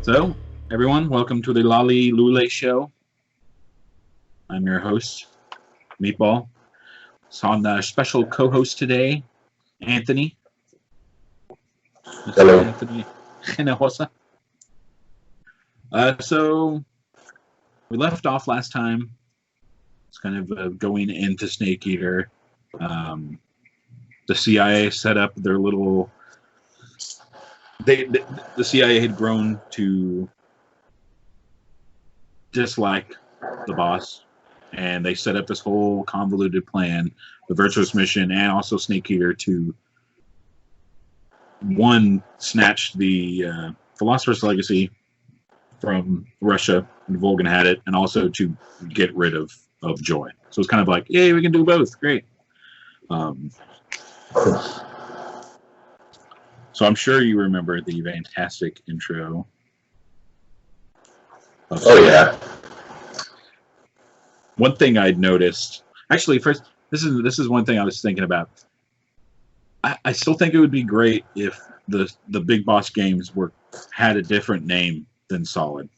So, everyone, welcome to the Lolly Lule Show. I'm your host, Meatball. So on the special co-host today, Anthony. Hello. Anthony Hinojosa. So, we left off last time. It's kind of going into Snake Eater. The CIA set up their little... The CIA had grown to dislike the boss, and they set up this whole convoluted plan, the Virtuous Mission, and also Snake Eater to, one, snatch the Philosopher's Legacy from Russia, and Volgan had it, and also to get rid of Joy. So it's kind of like, yay, we can do both. Great. So I'm sure you remember the fantastic intro. Oh yeah. One thing I'd noticed, actually, first, this is one thing I was thinking about. I still think it would be great if the big boss games had a different name than Solid.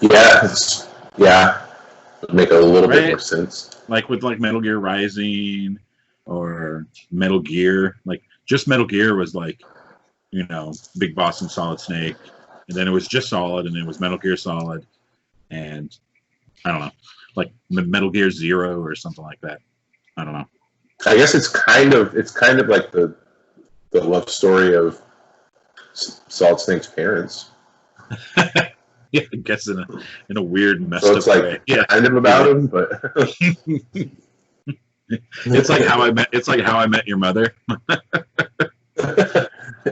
Yeah, would make a little bit more sense. Like with Metal Gear Rising or Metal Gear, like just Metal Gear was like, Big Boss and Solid Snake, and then it was just Solid, and it was Metal Gear Solid, and I don't know, like Metal Gear Zero or something like that. I don't know. I guess it's kind of like the love story of Solid Snake's parents. Yeah, I guess in a weird messed so it's up like way. Yeah, kind of about him, but it's like how I met your mother.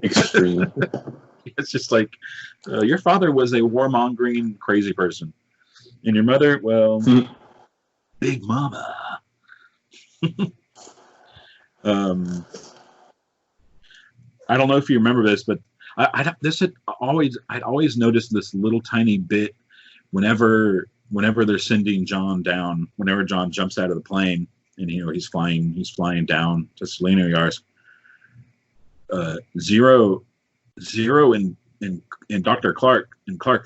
Extreme. It's just like your father was a warmongering crazy person, and your mother, well, Big Mama. I don't know if you remember this, but I'd always noticed this little tiny bit whenever they're sending John down. Whenever John jumps out of the plane and he's flying down to Selena Yars. Zero and Dr. Clark,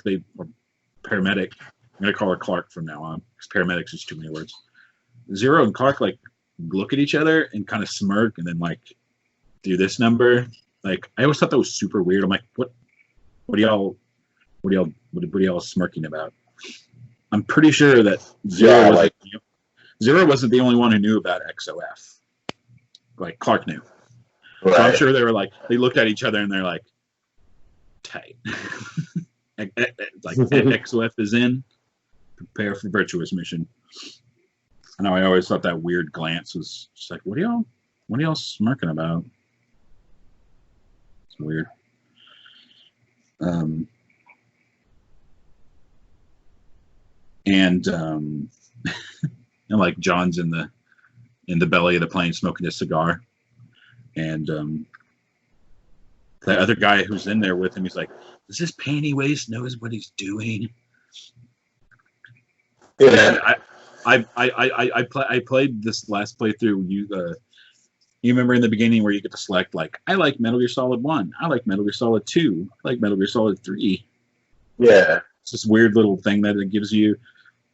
they were paramedic. I'm gonna call her Clark from now on because paramedics is too many words. Zero and Clark like look at each other and kind of smirk and then like do this number. Like I always thought that was super weird. I'm like, what are y'all smirking about? I'm pretty sure that Zero wasn't the only one who knew about XOF. Like Clark knew. Right. So I'm sure they were like, they looked at each other and they're like, tight. Like XOF is in. Prepare for Virtuous Mission. I know I always thought that weird glance was just like, what are y'all smirking about? It's weird. And like John's in the belly of the plane smoking a cigar, and the other guy who's in there with him, he's like, does this panty waist knows what he's doing? Yeah. I played this last playthrough. You remember in the beginning where you get to select, like, I like Metal Gear Solid 1, I like Metal Gear Solid 2, I like Metal Gear Solid 3. Yeah. It's this weird little thing that it gives you.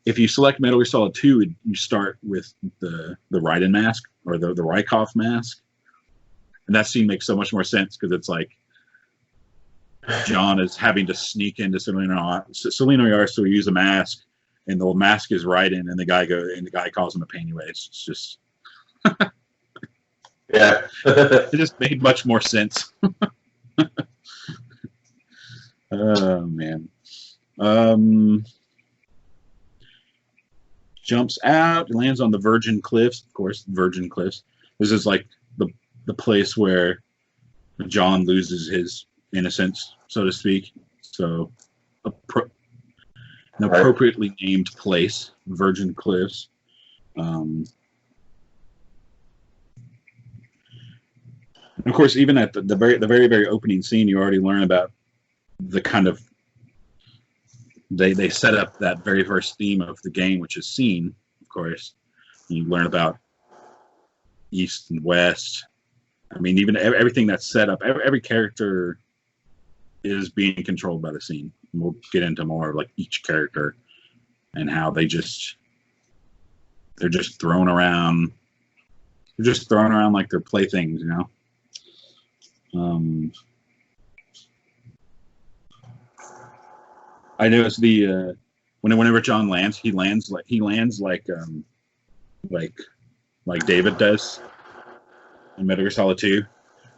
If you select Metal Gear Solid 2, you start with the Raiden mask, or the Rykov mask. And that scene makes so much more sense, because it's like John is having to sneak into Selena Yar, so he uses a mask, and the mask is Raiden, and the guy calls him a panty waist. It's just... Yeah. It just made much more sense. Oh, man. Jumps out, lands on the Virgin Cliffs. Of course, Virgin Cliffs. This is like the place where John loses his innocence, so to speak. So, an appropriately named place, Virgin Cliffs. Of course, even at the very opening scene, you already learn about the kind of they set up that very first theme of the game, which is scene. Of course, you learn about East and West. I mean, even everything that's set up, every character is being controlled by the scene. We'll get into more of like each character and how they're just thrown around. They're just thrown around like they're playthings, you know. I noticed whenever John lands, he lands like David does in Metal Gear Solid 2.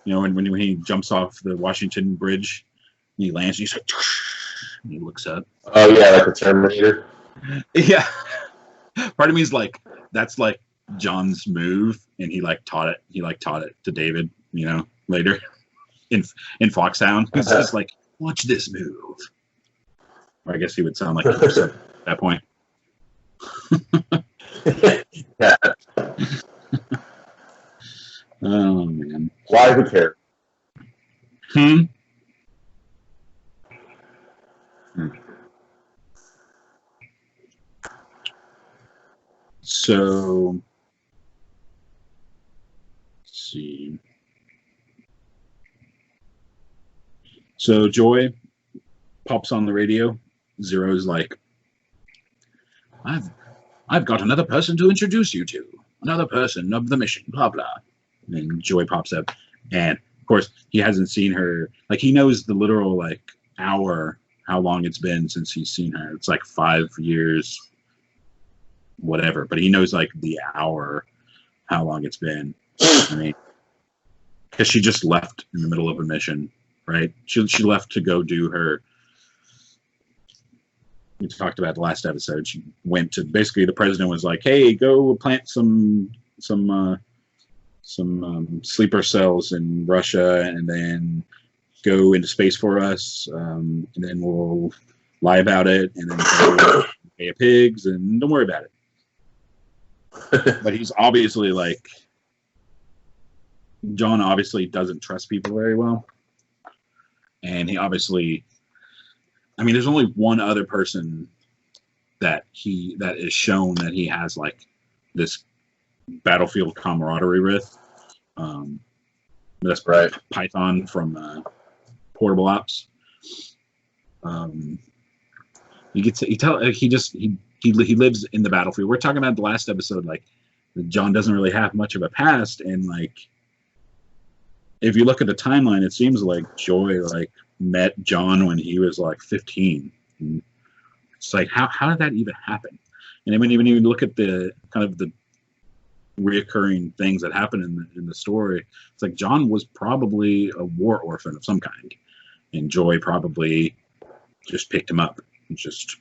You know, when he jumps off the Washington Bridge, and he lands, he's like, and he looks up. Oh yeah, like a Terminator. Yeah. Part of me is like, that's like John's move, and he taught it to David, you know, later in Foxhound. He's just like, watch this move. Or I guess he would sound like at that point. Yeah. Oh man. Why would care? So let's see. So Joy pops on the radio. Zero's like, I've got another person to introduce you to. Another person of the mission, blah blah. And Joy pops up, and of course he hasn't seen her. Like, he knows the literal like hour, how long it's been since he's seen her. It's like 5 years, whatever. But he knows like the hour, how long it's been. I mean, because she just left in the middle of a mission, right? She left to go do her. We talked about the last episode. She went to, basically the president was like, "Hey, go plant some sleeper cells in Russia, and then go into space for us, and then we'll lie about it, and then go pay pigs, and don't worry about it." But he's obviously like, John obviously doesn't trust people very well, and he obviously, I mean, there's only one other person that is shown that he has like this battlefield camaraderie with. That's right. Python from Portable Ops. He lives in the battlefield. We're talking about the last episode, like John doesn't really have much of a past, and like if you look at the timeline, it seems like Joy like met John when he was like 15. And it's like, how did that even happen? And when you look at the kind of the reoccurring things that happen in the story, it's like John was probably a war orphan of some kind, and Joy probably just picked him up and just,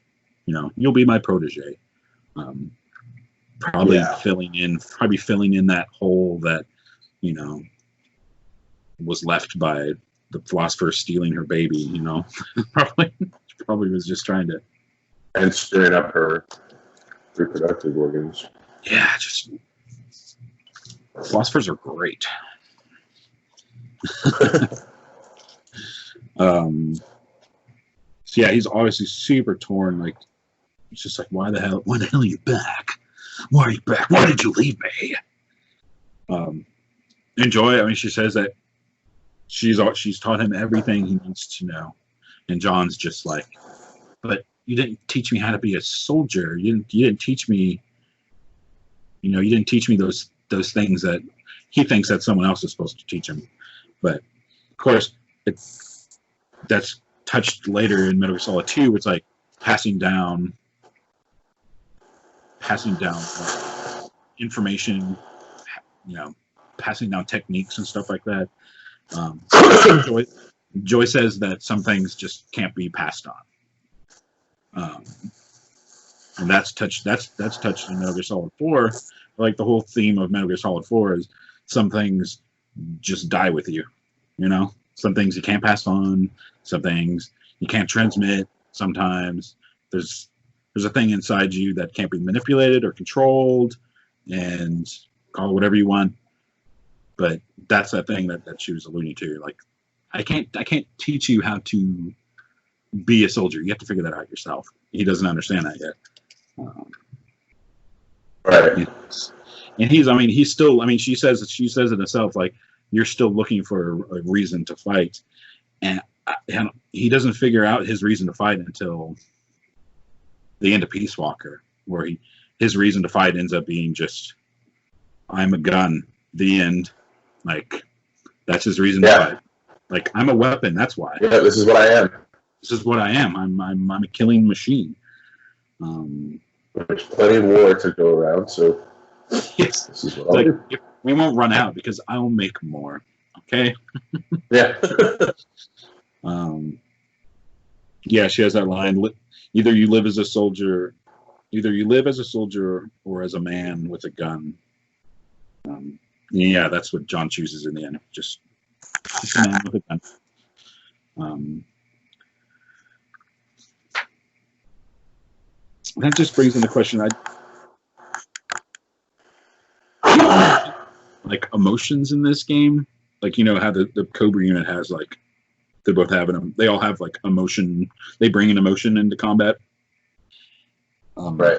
you know, you'll be my protege. Probably filling in that hole that, you know, was left by the philosopher stealing her baby, you know. probably was just trying to, and stirring up her reproductive organs. Yeah, just philosophers are great. So yeah, he's obviously super torn. Like, it's just like, why the hell are you back? Why are you back? Why did you leave me? And Joy, I mean, she says that she's taught him everything he needs to know, and John's just like, but you didn't teach me how to be a soldier. You didn't teach me. You know, you didn't teach me those things that he thinks that someone else is supposed to teach him. But of course, that's touched later in Metal Gear Solid 2. It's like passing down information, you know, passing down techniques and stuff like that. Joy says that some things just can't be passed on. And that's touched in Metal Gear Solid 4. Like, the whole theme of Metal Gear Solid 4 is some things just die with you. You know, some things you can't pass on, some things you can't transmit. Sometimes there's a thing inside you that can't be manipulated or controlled, and call it whatever you want. But that's that thing that she was alluding to. Like, I can't teach you how to be a soldier. You have to figure that out yourself. He doesn't understand that yet. Right. And she says it herself, like, you're still looking for a reason to fight. And and he doesn't figure out his reason to fight until the end of Peace Walker, where his reason to fight ends up being just, I'm a gun. The end. Like, that's his reason to fight. Like, I'm a weapon. That's why. Yeah, this is what I am. This is what I am. I'm a killing machine. There's plenty of war to go around, so yes. This is what I'll do. We won't run out because I'll make more. Okay. Yeah. Yeah, she has that line. Either you live as a soldier or as a man with a gun. Yeah, that's what John chooses in the end. Just a man with a gun. That just brings in the question. Like emotions in this game, like you know how the Cobra unit has like they both have them. They all have like emotion. They bring an emotion into combat. Right.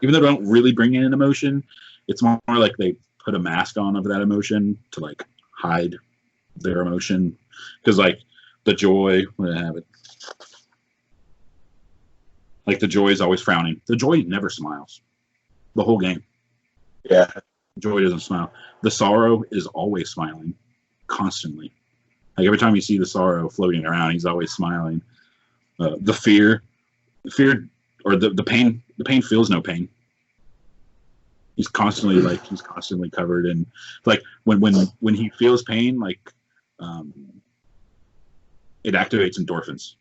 Even though they don't really bring in an emotion, it's more like they put a mask on of that emotion to like hide their emotion. Because like the Joy, where I have it. Like the Joy is always frowning. The Joy never smiles. The whole game. Yeah. Joy doesn't smile. The Sorrow is always smiling. Constantly. Like every time you see the Sorrow floating around, he's always smiling. The fear or the pain feels no pain. He's constantly covered in like when he feels pain, like it activates endorphins.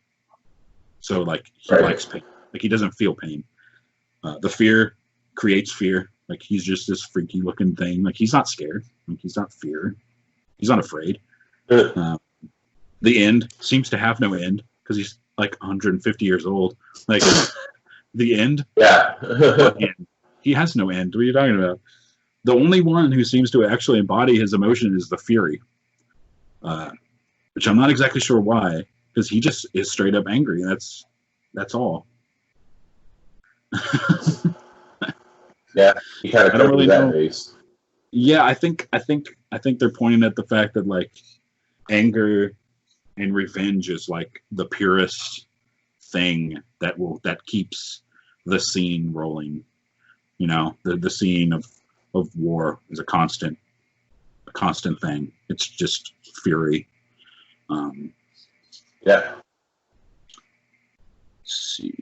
So like he likes pain. Like he doesn't feel pain. The fear creates fear. Like he's just this freaky looking thing. Like he's not scared. Like he's not fear. He's not afraid. The End seems to have no end because he's like 150 years old. Like the End. Yeah. He has no end. What are you talking about? The only one who seems to actually embody his emotion is the Fury, which I'm not exactly sure why, because he just is straight up angry. That's all. Yeah, he kind of I don't really know. Base. Yeah, I think they're pointing at the fact that like anger and revenge is like the purest thing that keeps the scene rolling. You know, the scene of war is a constant thing. It's just fury. Yeah. Let's see.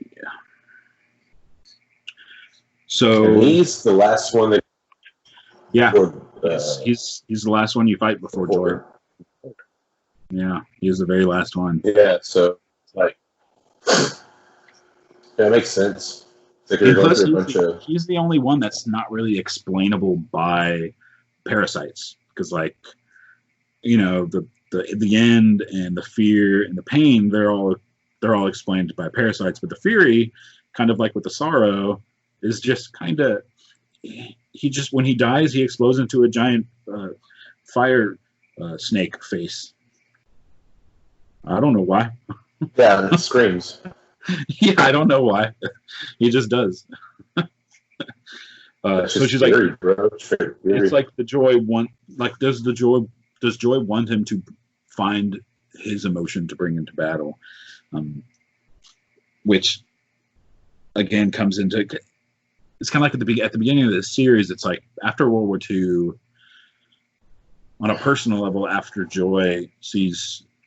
So and he's the last one that. Yeah. He's the last one you fight before Joy. Yeah, he's the very last one. Yeah, so like, that makes sense. Like he's the only one that's not really explainable by parasites, because like, you know, the End and the fear and the pain, they're all explained by parasites, but the fury, kind of like with the Sorrow, is just kind of he just when he dies he explodes into a giant fire snake face. I don't know why. Yeah, it screams. Yeah, I don't know why. He just does. So she's scary, like, bro. it's like the Joy want, like, does Joy want him to find his emotion to bring into battle? Which again comes into, it's kind of like at the beginning of the series. It's like after World War II, on a personal level, after Joy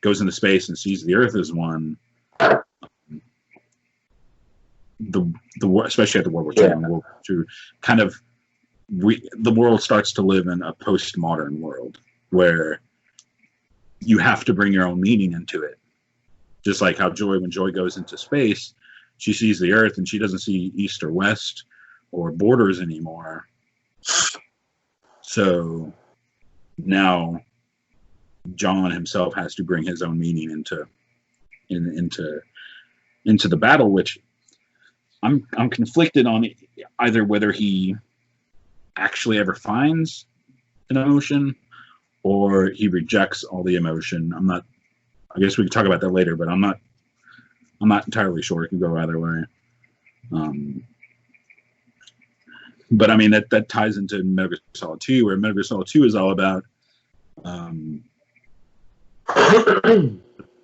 goes into space and sees the Earth as one. Especially after World War II and World War II, kind of the world starts to live in a postmodern world where you have to bring your own meaning into it. Just like how when Joy goes into space, she sees the Earth and she doesn't see east or west or borders anymore. So now John himself has to bring his own meaning into the battle, which I'm conflicted on either whether he actually ever finds an emotion or he rejects all the emotion. I guess we could talk about that later, but I'm not entirely sure. It can go either way. But I mean that ties into Metal Gear Solid 2, where Metal Gear Solid 2 is all about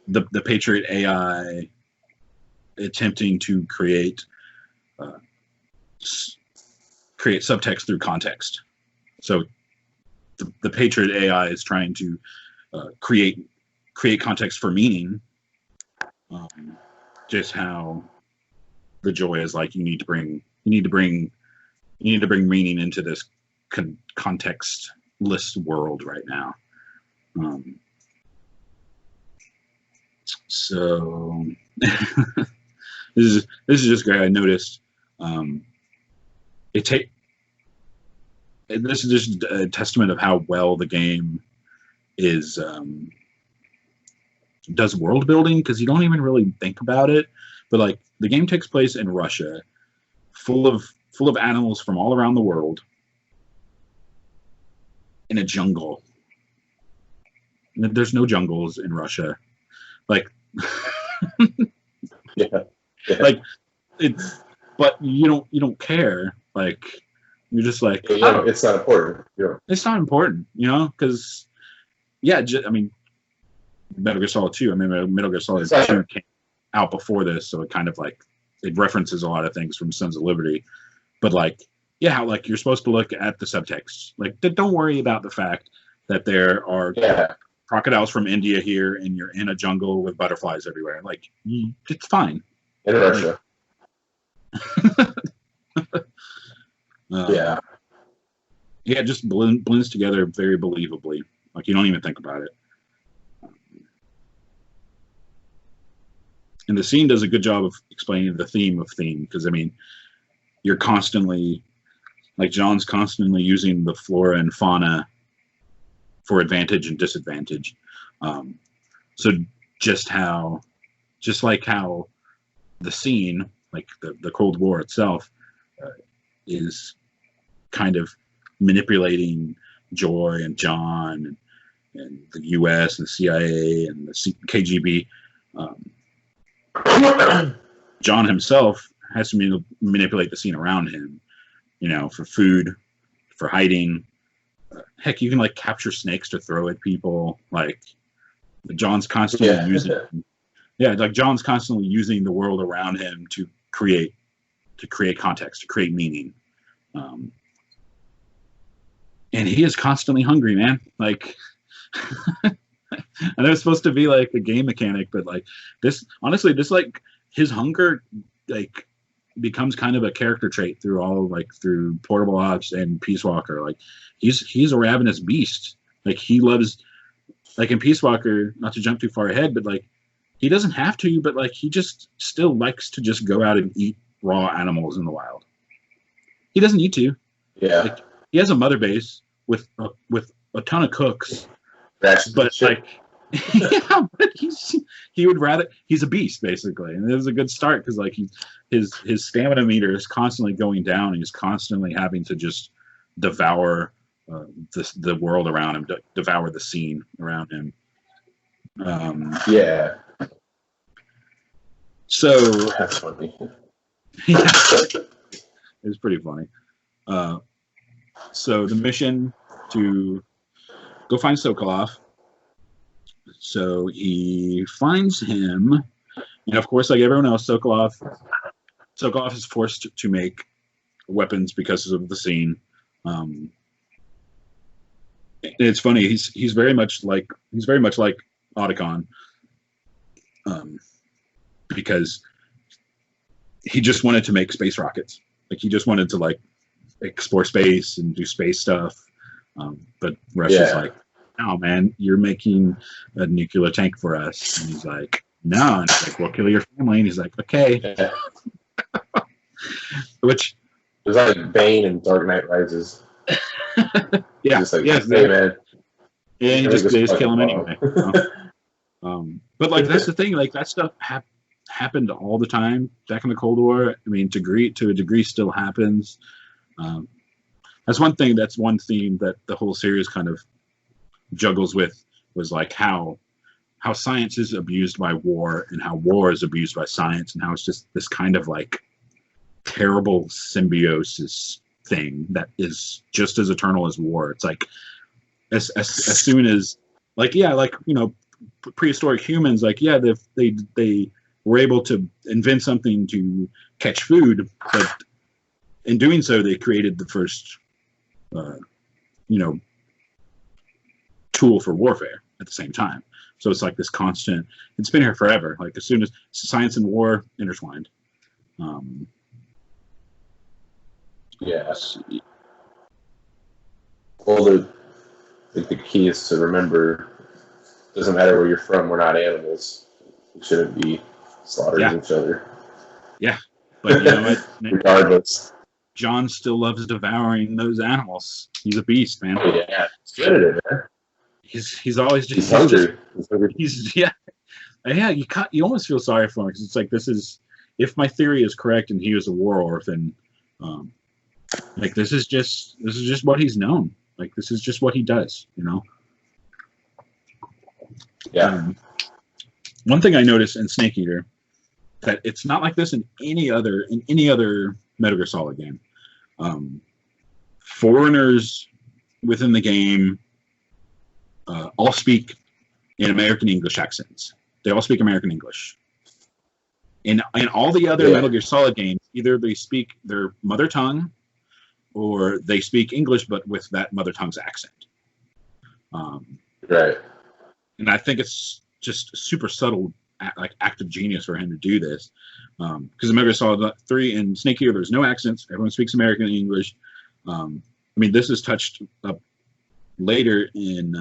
the Patriot AI attempting to create subtext through context. So the Patriot AI is trying to create context for meaning. Just how the joy is like you need to bring meaning into this contextless world right now. So this is just great. I noticed this is just a testament of how well the game is does world building, because you don't even really think about it, but like the game takes place in Russia, full of animals from all around the world, in a jungle. There's no jungles in Russia, like yeah. Like it's, but you don't care. Like you're just like, yeah, it's not important. Yeah. It's not important, because I mean, Metal Gear Solid 2. I mean, Metal Gear Solid 2 came out before this, so it kind of like it references a lot of things from Sons of Liberty. But like, yeah, like you're supposed to look at the subtext. Like, don't worry about the fact that there are crocodiles from India here, and you're in a jungle with butterflies everywhere. Like, it's fine. In Russia. Yeah, it just blends together very believably. Like you don't even think about it. And the scene does a good job of explaining the theme of theme, because I mean, you're constantly, like John's constantly using the flora and fauna for advantage and disadvantage. So just like how the scene, like the Cold War itself, is kind of manipulating Joy and John and the U.S. and the CIA and the KGB. John himself has to manipulate the scene around him, for food, for hiding. Heck, you can like capture snakes to throw at people. Like John's constantly John's constantly using the world around him to create context, to create meaning. And he is constantly hungry, man. Like, I know it's supposed to be like a game mechanic, but like this, honestly, like his hunger, like becomes kind of a character trait through Portable Ops and Peace Walker. Like he's a ravenous beast. Like he loves, like in Peace Walker, not to jump too far ahead, but like he doesn't have to, but like he just still likes to just go out and eat raw animals in the wild. He doesn't need to. Yeah. Like, he has a mother base with a ton of cooks. But like, yeah, but he would rather, he's a beast basically, and it was a good start because like his stamina meter is constantly going down, and he's constantly having to just devour the world around him, devour the scene around him. Yeah. So that's funny. Yeah, it was pretty funny. So the mission to go find Sokolov. So he finds him, and of course, like everyone else, Sokolov is forced to make weapons because of the scene. It's funny. He's very much like Otacon, because he just wanted to make space rockets. Like he just wanted to like explore space and do space stuff. But Russia's like, no, man, you're making a nuclear tank for us. And he's like, no. And he's like, we'll kill your family. And he's like, okay. Yeah. Which it was like Bane and Dark Knight Rises. Yeah. Just like, yes, hey, man. Yeah, they just kill him anyway. But like that's the thing. Like that stuff happened all the time back in the Cold War. I mean, to a degree, still happens. That's one thing. That's one theme that the whole series kind of juggles with, was like how science is abused by war, and how war is abused by science, and how it's just this kind of like terrible symbiosis thing that is just as eternal as war. It's like as soon as like, yeah, like, prehistoric humans, like, yeah, they were able to invent something to catch food, but in doing so, they created the first, tool for warfare at the same time. So it's like this constant. It's been here forever. Like as soon as science and war intertwined. Yes. Well, the key is to remember. Doesn't matter where you're from. We're not animals. We shouldn't be slaughtering each other. Yeah, but you know what? Regardless. John still loves devouring those animals. He's a beast, man. Oh, yeah, he's good at it, man. He's always just hungry. You almost feel sorry for him because it's like, this is, if my theory is correct and he was a war orphan, like this is just what he's known. Like this is just what he does, you know. Yeah. One thing I noticed in Snake Eater, that it's not like this in any other Metal Gear Solid game. Foreigners within the game all speak in American English accents. They all speak American English. In all the other Metal Gear Solid games, either they speak their mother tongue or they speak English, but with that mother tongue's accent. Right. And I think it's just super subtle, like act of genius for him to do this. Because in Metal Gear Solid 3 and Snake Eater, there's no accents. Everyone speaks American English. I mean, this is touched up later in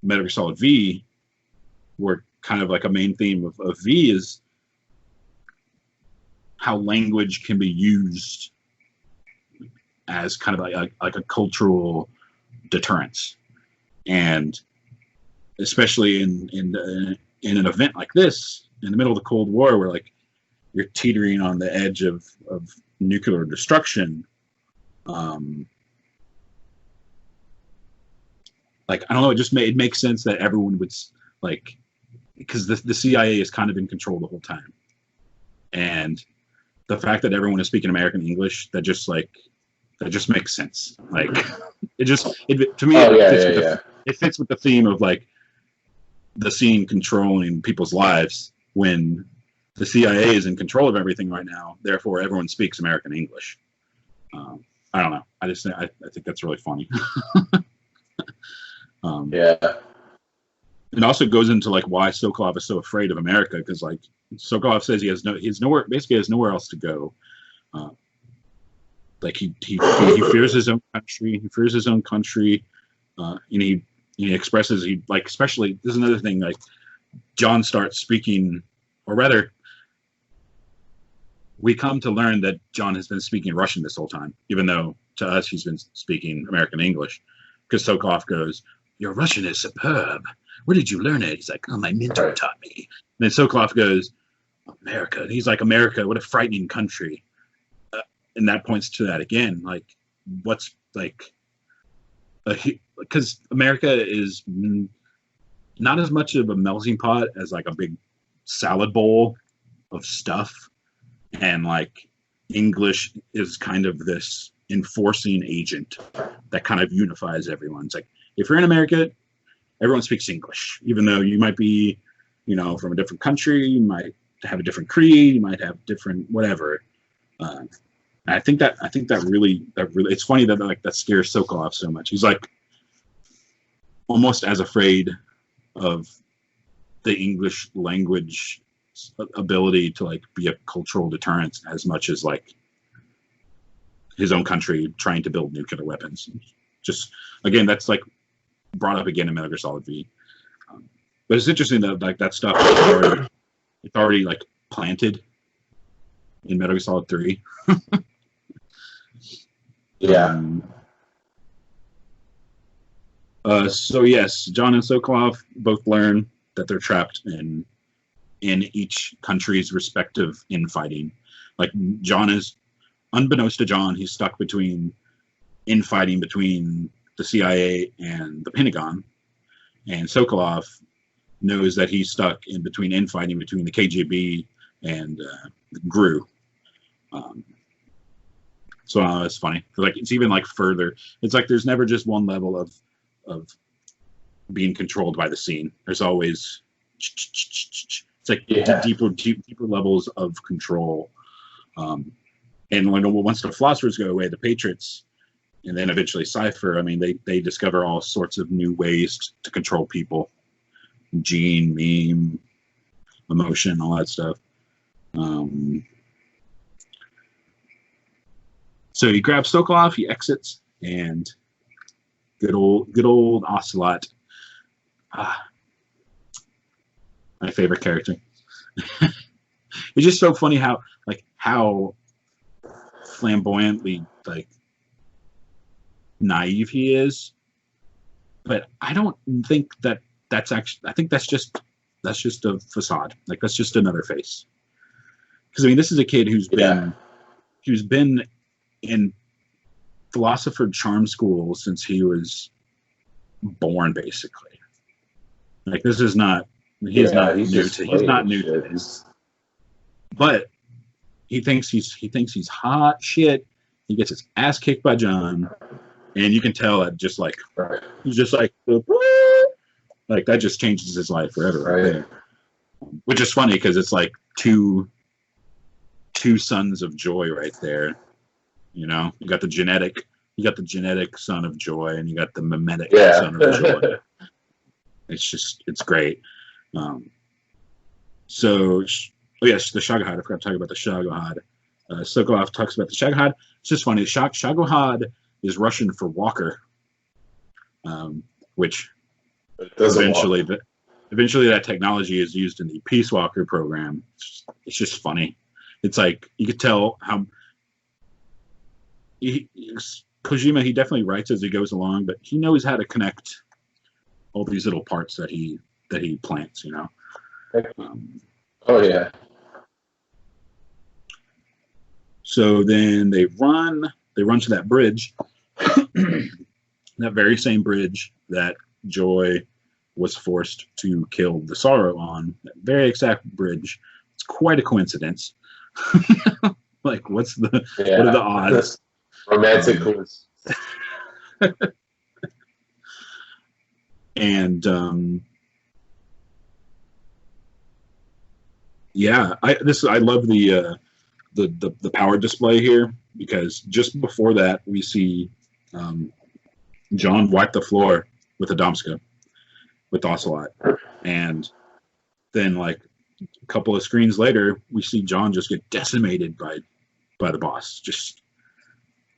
Metal Gear Solid V, where kind of like a main theme of V is how language can be used as kind of like a cultural deterrence. And especially in an event like this, in the middle of the Cold War, where like you're teetering on the edge of nuclear destruction, like I don't know, it makes sense that everyone would like, because the CIA is kind of in control the whole time, and the fact that everyone is speaking American English, that just makes sense. Like it fits with the theme of like the scene controlling people's lives when the CIA is in control of everything right now. Therefore, everyone speaks American English. I don't know. I think that's really funny. It also goes into like why Sokolov is so afraid of America, because like Sokolov says he has nowhere else to go. Like he fears his own country. He fears his own country, and he expresses especially, this is another thing, like John starts speaking, or rather, we come to learn that John has been speaking Russian this whole time, even though to us he's been speaking American English, because Sokolov goes, "Your Russian is superb. Where did you learn it?" He's like, "Oh, my mentor taught me." And then Sokolov goes, "America." And he's like, "America, what a frightening country." And that points to that again. Like, what's like, because America is not as much of a melting pot as like a big salad bowl of stuff. And like English is kind of this enforcing agent that kind of unifies everyone. It's like, if you're in America, everyone speaks English, even though you might be, from a different country, you might have a different creed, you might have different whatever. I think that really, it's funny that like that scares Sokolov so much. He's like almost as afraid of the English language ability to like be a cultural deterrent as much as like his own country trying to build nuclear weapons. Just again, that's like brought up again in Metal Gear Solid V. But it's interesting that like that stuff it's already like planted in Metal Gear Solid 3. Yeah. So yes, John and Sokolov both learn that they're trapped in each country's respective infighting. Like John is, unbeknownst to John, he's stuck between infighting between the CIA and the Pentagon, and Sokolov knows that he's stuck in between infighting between the KGB and GRU. So it's funny. Like it's even like further. It's like there's never just one level of being controlled by the scene. There's always it's like deeper levels of control. And once the philosophers go away, the Patriots, and then eventually Cypher, I mean, they discover all sorts of new ways to control people. Gene, meme, emotion, all that stuff. So he grabs Sokolov, he exits, and good old Ocelot. My favorite character. It's just so funny how flamboyantly naive he is, but I don't think that's actually. I think that's just a facade. Like, that's just another face. Because I mean, this is a kid who's been in philosopher charm school since he was born, basically. Like, this is not. He's not new to this. But he thinks he's hot shit. He gets his ass kicked by John, and you can tell that he's just like that just changes his life forever, right there. Which is funny because it's like two sons of joy right there. You know, you got the genetic son of joy, and you got the mimetic son of joy. It's great. Yes, the Shagohod. I forgot to talk about the Shagohod. Sokolov talks about the Shagohod. It's just funny. Shagohod is Russian for walker, which eventually that technology is used in the Peace Walker program. It's just funny. It's like you could tell how Kojima, he definitely writes as he goes along, but he knows how to connect all these little parts that he plants. You know. Oh yeah. So then they run to that bridge, that very same bridge that Joy was forced to kill the Sorrow on. That very exact bridge. It's quite a coincidence. Like, what are the odds? Romantic coincidence. And I love the power display here, because just before that we see John wipe the floor with a Domska with Ocelot, and then like a couple of screens later we see John just get decimated by the boss. Just,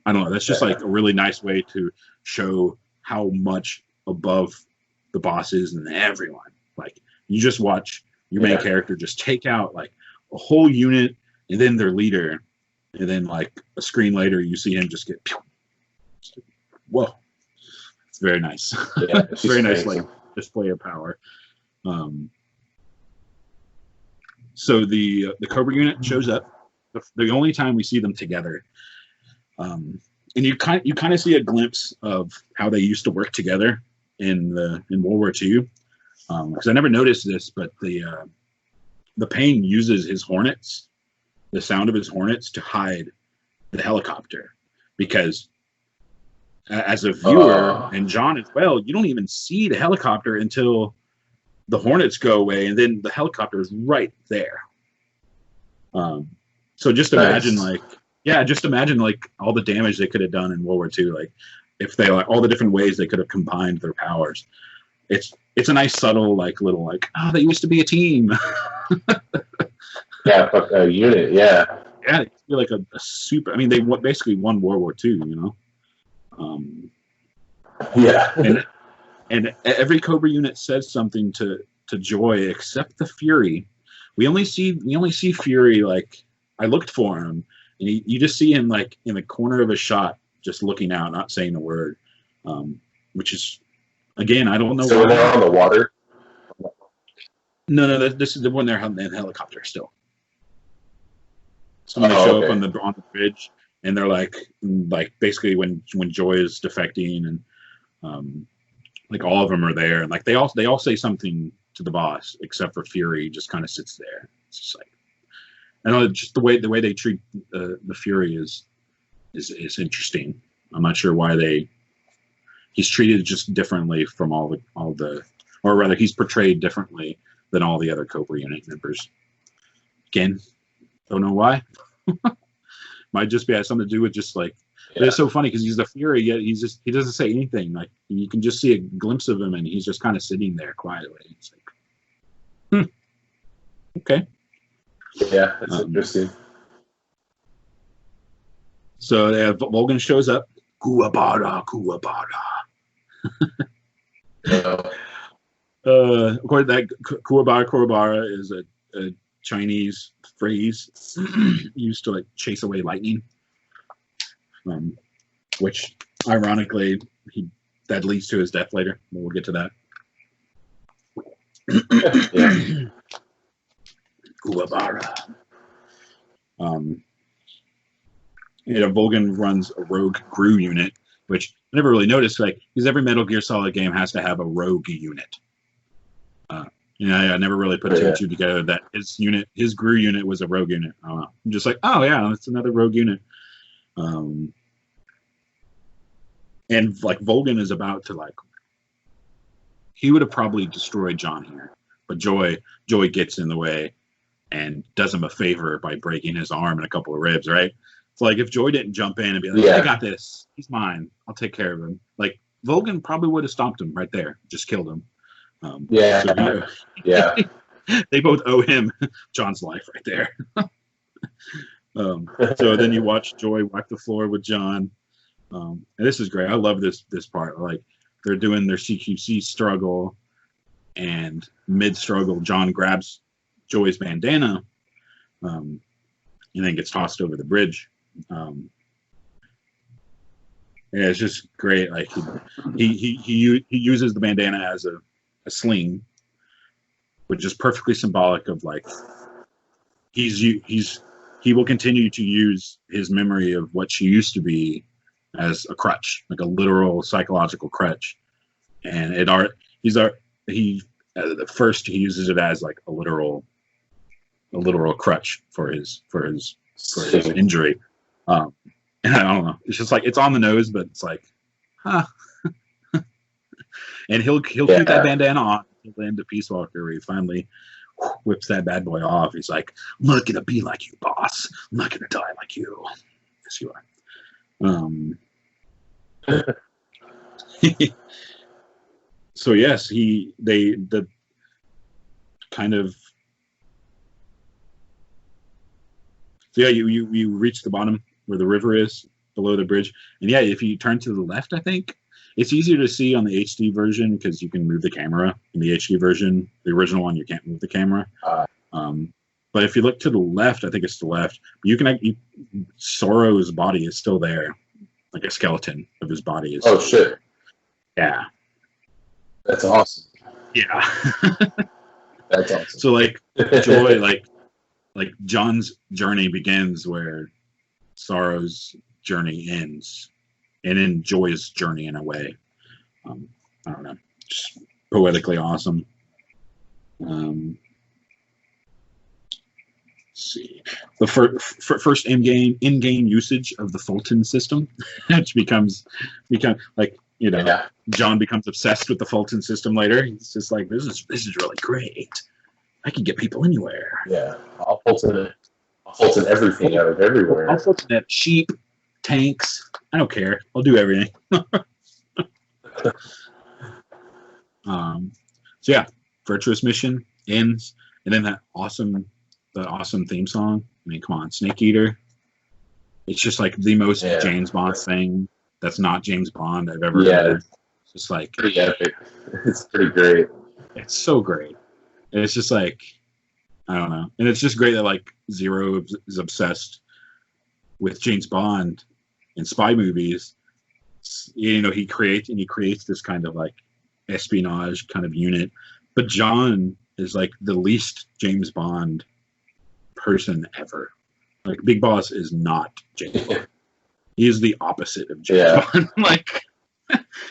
I don't know, that's just like a really nice way to show how much above the boss is than everyone. Like, you just watch your main character just take out like a whole unit, and then their leader, and then like a screen later you see him just get pew. Whoa, it's very nice. It's very nice, like, display of power. So the Cobra unit shows up, the only time we see them together, and you kind of see a glimpse of how they used to work together in World War II. Because I never noticed this, but the Pain uses his Hornets, the sound of his Hornets, to hide the helicopter, because as a viewer, and John as well, you don't even see the helicopter until the Hornets go away, and then the helicopter is right there. So just imagine, just imagine like all the damage they could have done in World War II, like if they, like, all the different ways they could have combined their powers. It's a nice subtle, like, little, like, they used to be a team. A unit, yeah. Yeah, it's like a super. I mean, they basically won World War II, you know. And every Cobra unit says something to Joy, except the Fury. We only see Fury, like, I looked for him, and you just see him like in the corner of a shot, just looking out, not saying a word. Which is, again, I don't know. So they're on the water? No, this is the one they're in the helicopter still. So when they show up on the bridge, and they're like basically when Joy is defecting, and like all of them are there, and like they all say something to the boss, except for Fury just kind of sits there. It's just like, I know, just the way they treat the Fury is interesting. I'm not sure why they he's treated just differently from all the, or rather, he's portrayed differently than all the other Cobra unit members. Again, don't know why. Might just be has something to do with just like. But it's so funny because he's the Fury, yet he doesn't say anything. Like you can just see a glimpse of him, and he's just kind of sitting there quietly. It's like, okay. Yeah, that's interesting. So Vulcan shows up. Kuwabara, Kuwabara. Of course, that Kuwabara is a Chinese phrase used to like chase away lightning. Which, ironically, that leads to his death later. We'll get to that. Kuwabara. Vulcan runs a rogue crew unit, which I never really noticed. Like, because every Metal Gear Solid game has to have a rogue unit. I never really put two and two together that his GRU unit was a rogue unit. I don't know. I'm just like, oh yeah, it's another rogue unit. And like Vulcan is about to like, he would have probably destroyed John here, but Joy gets in the way and does him a favor by breaking his arm and a couple of ribs. Right? It's like if Joy didn't jump in and be like, I got this. He's mine. I'll take care of him. Like Vulcan probably would have stomped him right there, just killed him. They both owe him John's life right there. So then you watch Joy wipe the floor with John, and this is great. I love this part. Like they're doing their CQC struggle, and mid struggle, John grabs Joy's bandana, and then gets tossed over the bridge. It's just great. Like he uses the bandana as a sling, which is perfectly symbolic of like he will continue to use his memory of what she used to be as a crutch, like a literal psychological crutch. And at first he uses it as like a literal crutch for his injury. And I don't know. It's just like it's on the nose, but it's like, huh. And he'll keep that bandana on until the end of Peace Walker, where he finally whips that bad boy off. He's like, I'm not gonna be like you, boss. I'm not gonna die like you. Yes, you are. So yes, the kind of. So yeah, you reach the bottom where the river is below the bridge, and yeah, if you turn to the left, I think. It's easier to see on the HD version because you can move the camera. In the HD version, the original one, you can't move the camera. But if you look to the left, I think it's the left. Sorrow's body is still there, like a skeleton of his body is. Oh shit! Yeah, that's awesome. Yeah, that's awesome. So like Joy, like John's journey begins where Sorrow's journey ends. And in Joy's journey, in a way, I don't know, just poetically awesome. Let's see, the first in-game usage of the Fulton system, which becomes like John becomes obsessed with the Fulton system later. He's just like, this is really great. I can get people anywhere. Yeah, I'll Fulton everything out of everywhere. I'll Fulton at sheep. Tanks, I don't care. I'll do everything. So yeah, virtuous mission ends, and then that awesome theme song. I mean, come on, Snake Eater. It's just like the most James Bond thing that's not James Bond I've ever heard. It's just like pretty epic. It's pretty great. It's so great. And it's just like, I don't know, and it's just great that like Zero is obsessed with James Bond in spy movies. He creates this kind of like espionage kind of unit, but John is like the least James Bond person ever. Like Big Boss is not James Bond. He is the opposite of James Bond. Like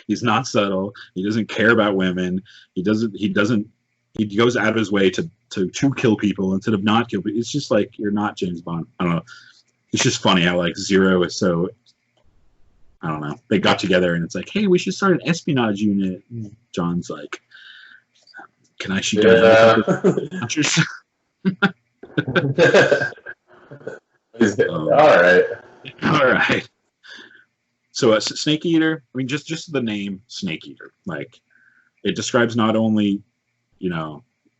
he's not subtle. He doesn't care about women. He goes out of his way to kill people instead of not kill people. It's just like, you're not James Bond. I don't know. It's just funny how like Zero is so I don't know. They got together and it's like, hey, we should start an espionage unit. And John's like, can I shoot down helicopter launchers? All right. All right. So Snake Eater, I mean, just the name Snake Eater, like it describes not only,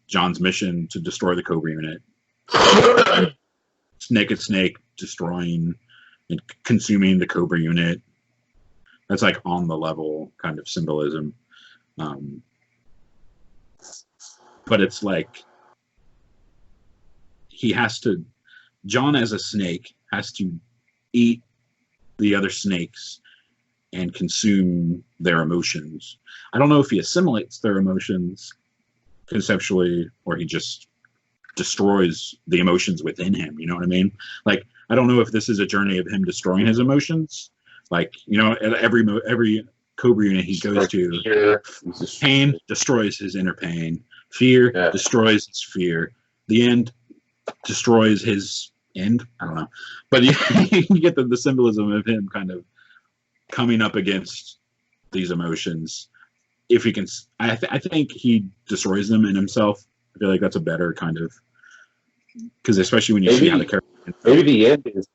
John's mission to destroy the Cobra unit, Snake destroying and consuming the Cobra unit. That's like on the level kind of symbolism. But it's like John as a snake has to eat the other snakes and consume their emotions. I don't know if he assimilates their emotions conceptually or he just destroys the emotions within him. You know what I mean? Like, I don't know if this is a journey of him destroying his emotions. Like, every Cobra unit he goes to, pain destroys his inner pain. Fear destroys his fear. The end destroys his end. I don't know. But you get the symbolism of him kind of coming up against these emotions. If he can, I think he destroys them in himself. I feel like that's a better kind of, because especially when you see how the character. Maybe the end is.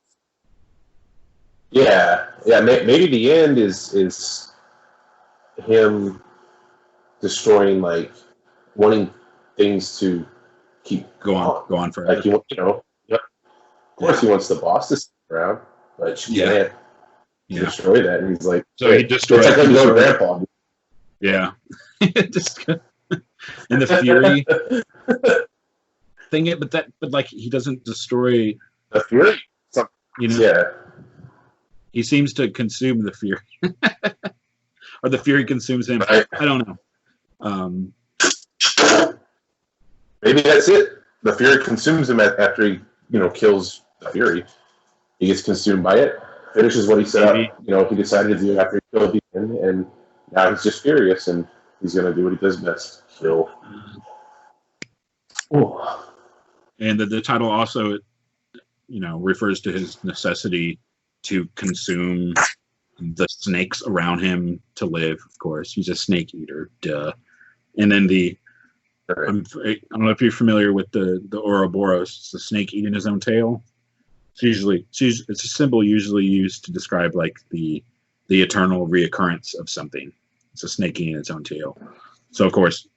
Yeah. Maybe the end is him destroying, like, wanting things to keep go on forever. Like, of course he wants the boss to stick around, but she can't destroy that. And he's like, so he destroys. It's like your grandpa. Yeah. And the fury thing, but like he doesn't destroy the fury. Yeah. He seems to consume the fury, or the fury consumes him. Right. I don't know. Maybe that's it. The fury consumes him after he, kills the fury. He gets consumed by it. Finishes what he set up. He decided to do after he killed the end, and now he's just furious, and he's gonna do what he does best: kill. Ooh. And the title also, refers to his necessity to consume the snakes around him to live. Of course, he's a snake eater. Duh. And then I don't know if you're familiar with the Ouroboros. It's a snake eating his own tail. It's a symbol usually used to describe like the eternal reoccurrence of something. It's a snake eating its own tail. So of course,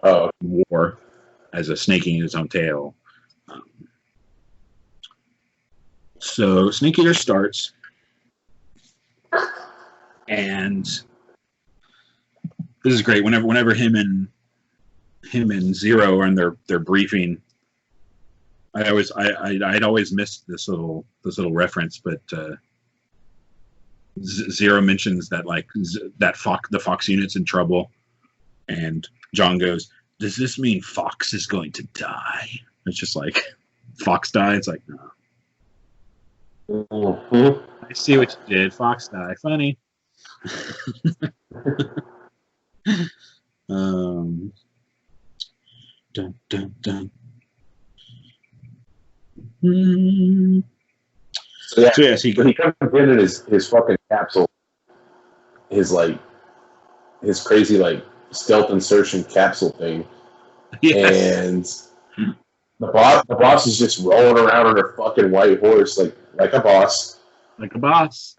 war as a snake eating its own tail. So Snake Eater starts, and this is great. Whenever him and Zero are in their briefing, I'd always missed this little reference, but Zero mentions that like the Fox unit's in trouble, and John goes, "Does this mean Fox is going to die?" It's just like, Fox die? It's like, no. Mm-hmm. I see what you did. Fox die. Funny. Dun, dun, dun. So yes, he comes in his fucking capsule, his crazy like stealth insertion capsule thing, yes. And the boss is just rolling around on her fucking white horse like a boss, like a boss.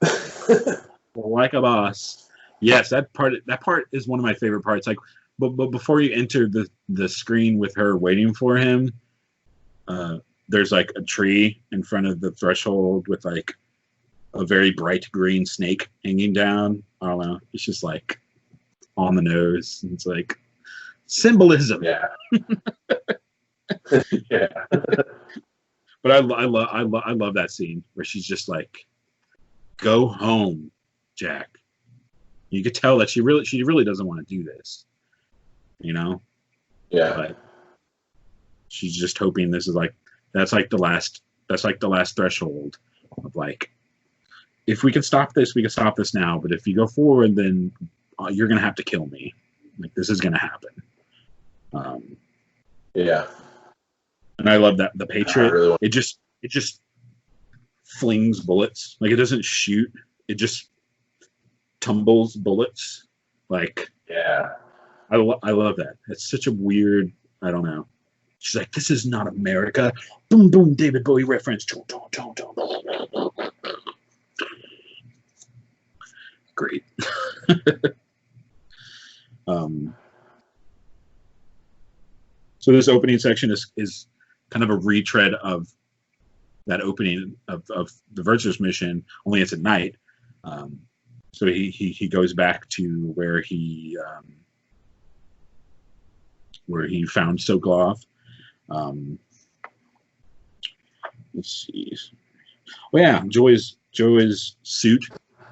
Yes, that part is one of my favorite parts. Like, but before you enter the screen with her waiting for him, there's like a tree in front of the threshold with like a very bright green snake hanging down. I don't know. It's just like on the nose. It's like symbolism. Yeah. Yeah. But I love that scene where she's just like, "Go home, Jack." You could tell that she really doesn't want to do this, Yeah. But she's just hoping this is like that's like the last threshold of like, if we can stop this, we can stop this now. But if you go forward, then you're gonna have to kill me. Like, this is gonna happen. Yeah. And I love that the Patriot. Really it just flings bullets. Like, it doesn't shoot. It just tumbles bullets. Like, yeah. I love that. It's such a weird, I don't know. She's like, this is not America. Boom, boom, David Bowie reference. Great. So this opening section is kind of a retread of that opening of the Virtuous mission, only it's at night. So he goes back to where he found Sokolov. Let's see. Oh yeah, Joy's suit.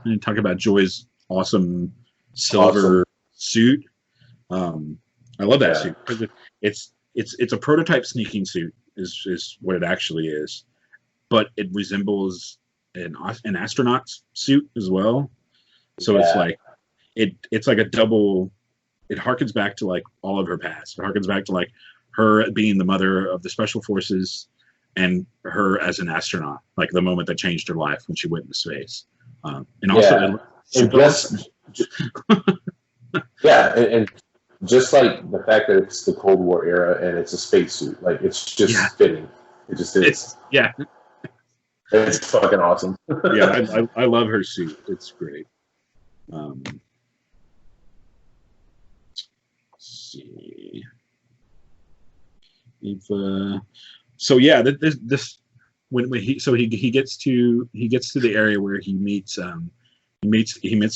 And talk about Joy's awesome silver suit. I love that suit because it's a prototype sneaking suit is what it actually is, but it resembles an astronaut's suit as well. So it's like it's like a double. It harkens back to like all of her past. It harkens back to like her being the mother of the special forces and her as an astronaut, like the moment that changed her life when she went into space. And also, and just like the fact that it's the Cold War era and it's a spacesuit, like it's just fitting. It just is. It's fucking awesome. I love her suit. It's great. Let's see. So yeah, this when he gets to the area where he meets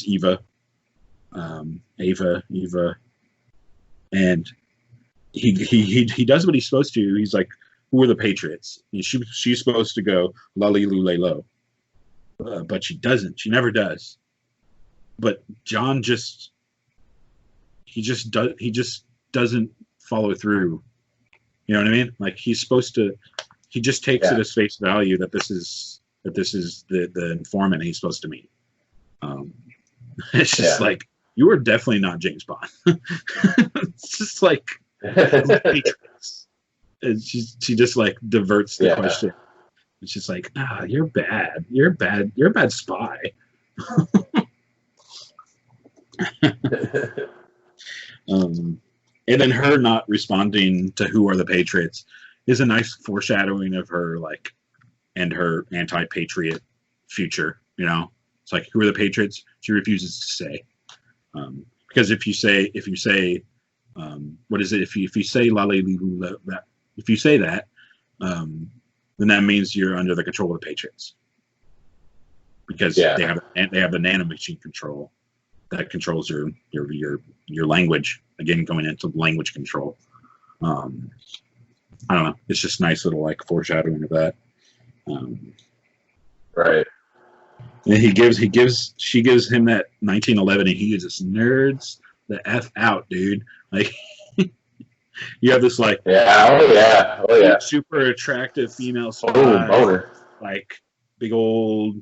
Eva, and he does what he's supposed to. He's like, who are the Patriots? And she's supposed to go lolly loo lay low, but she doesn't. She never does. But John just doesn't follow through. You know what I mean? Like he's supposed to. He just takes it as face value that this is the informant he's supposed to meet. It's just like, you are definitely not James Bond. It's just like she just like diverts the question. It's just like, you're bad. You're bad. You're a bad spy. And then her not responding to who are the Patriots is a nice foreshadowing of her like and her anti-patriot future. You know, it's like, who are the Patriots? She refuses to say, because if you say what is it? If you say la la that, if you say that, then that means you're under the control of the Patriots, because they have the nanomachine control that controls your language. Again, going into language control. I don't know. It's just nice little like foreshadowing of that. Right. And she gives him that 1911, and he just nerds the F out, dude. Like you have this like super attractive female spy, like big old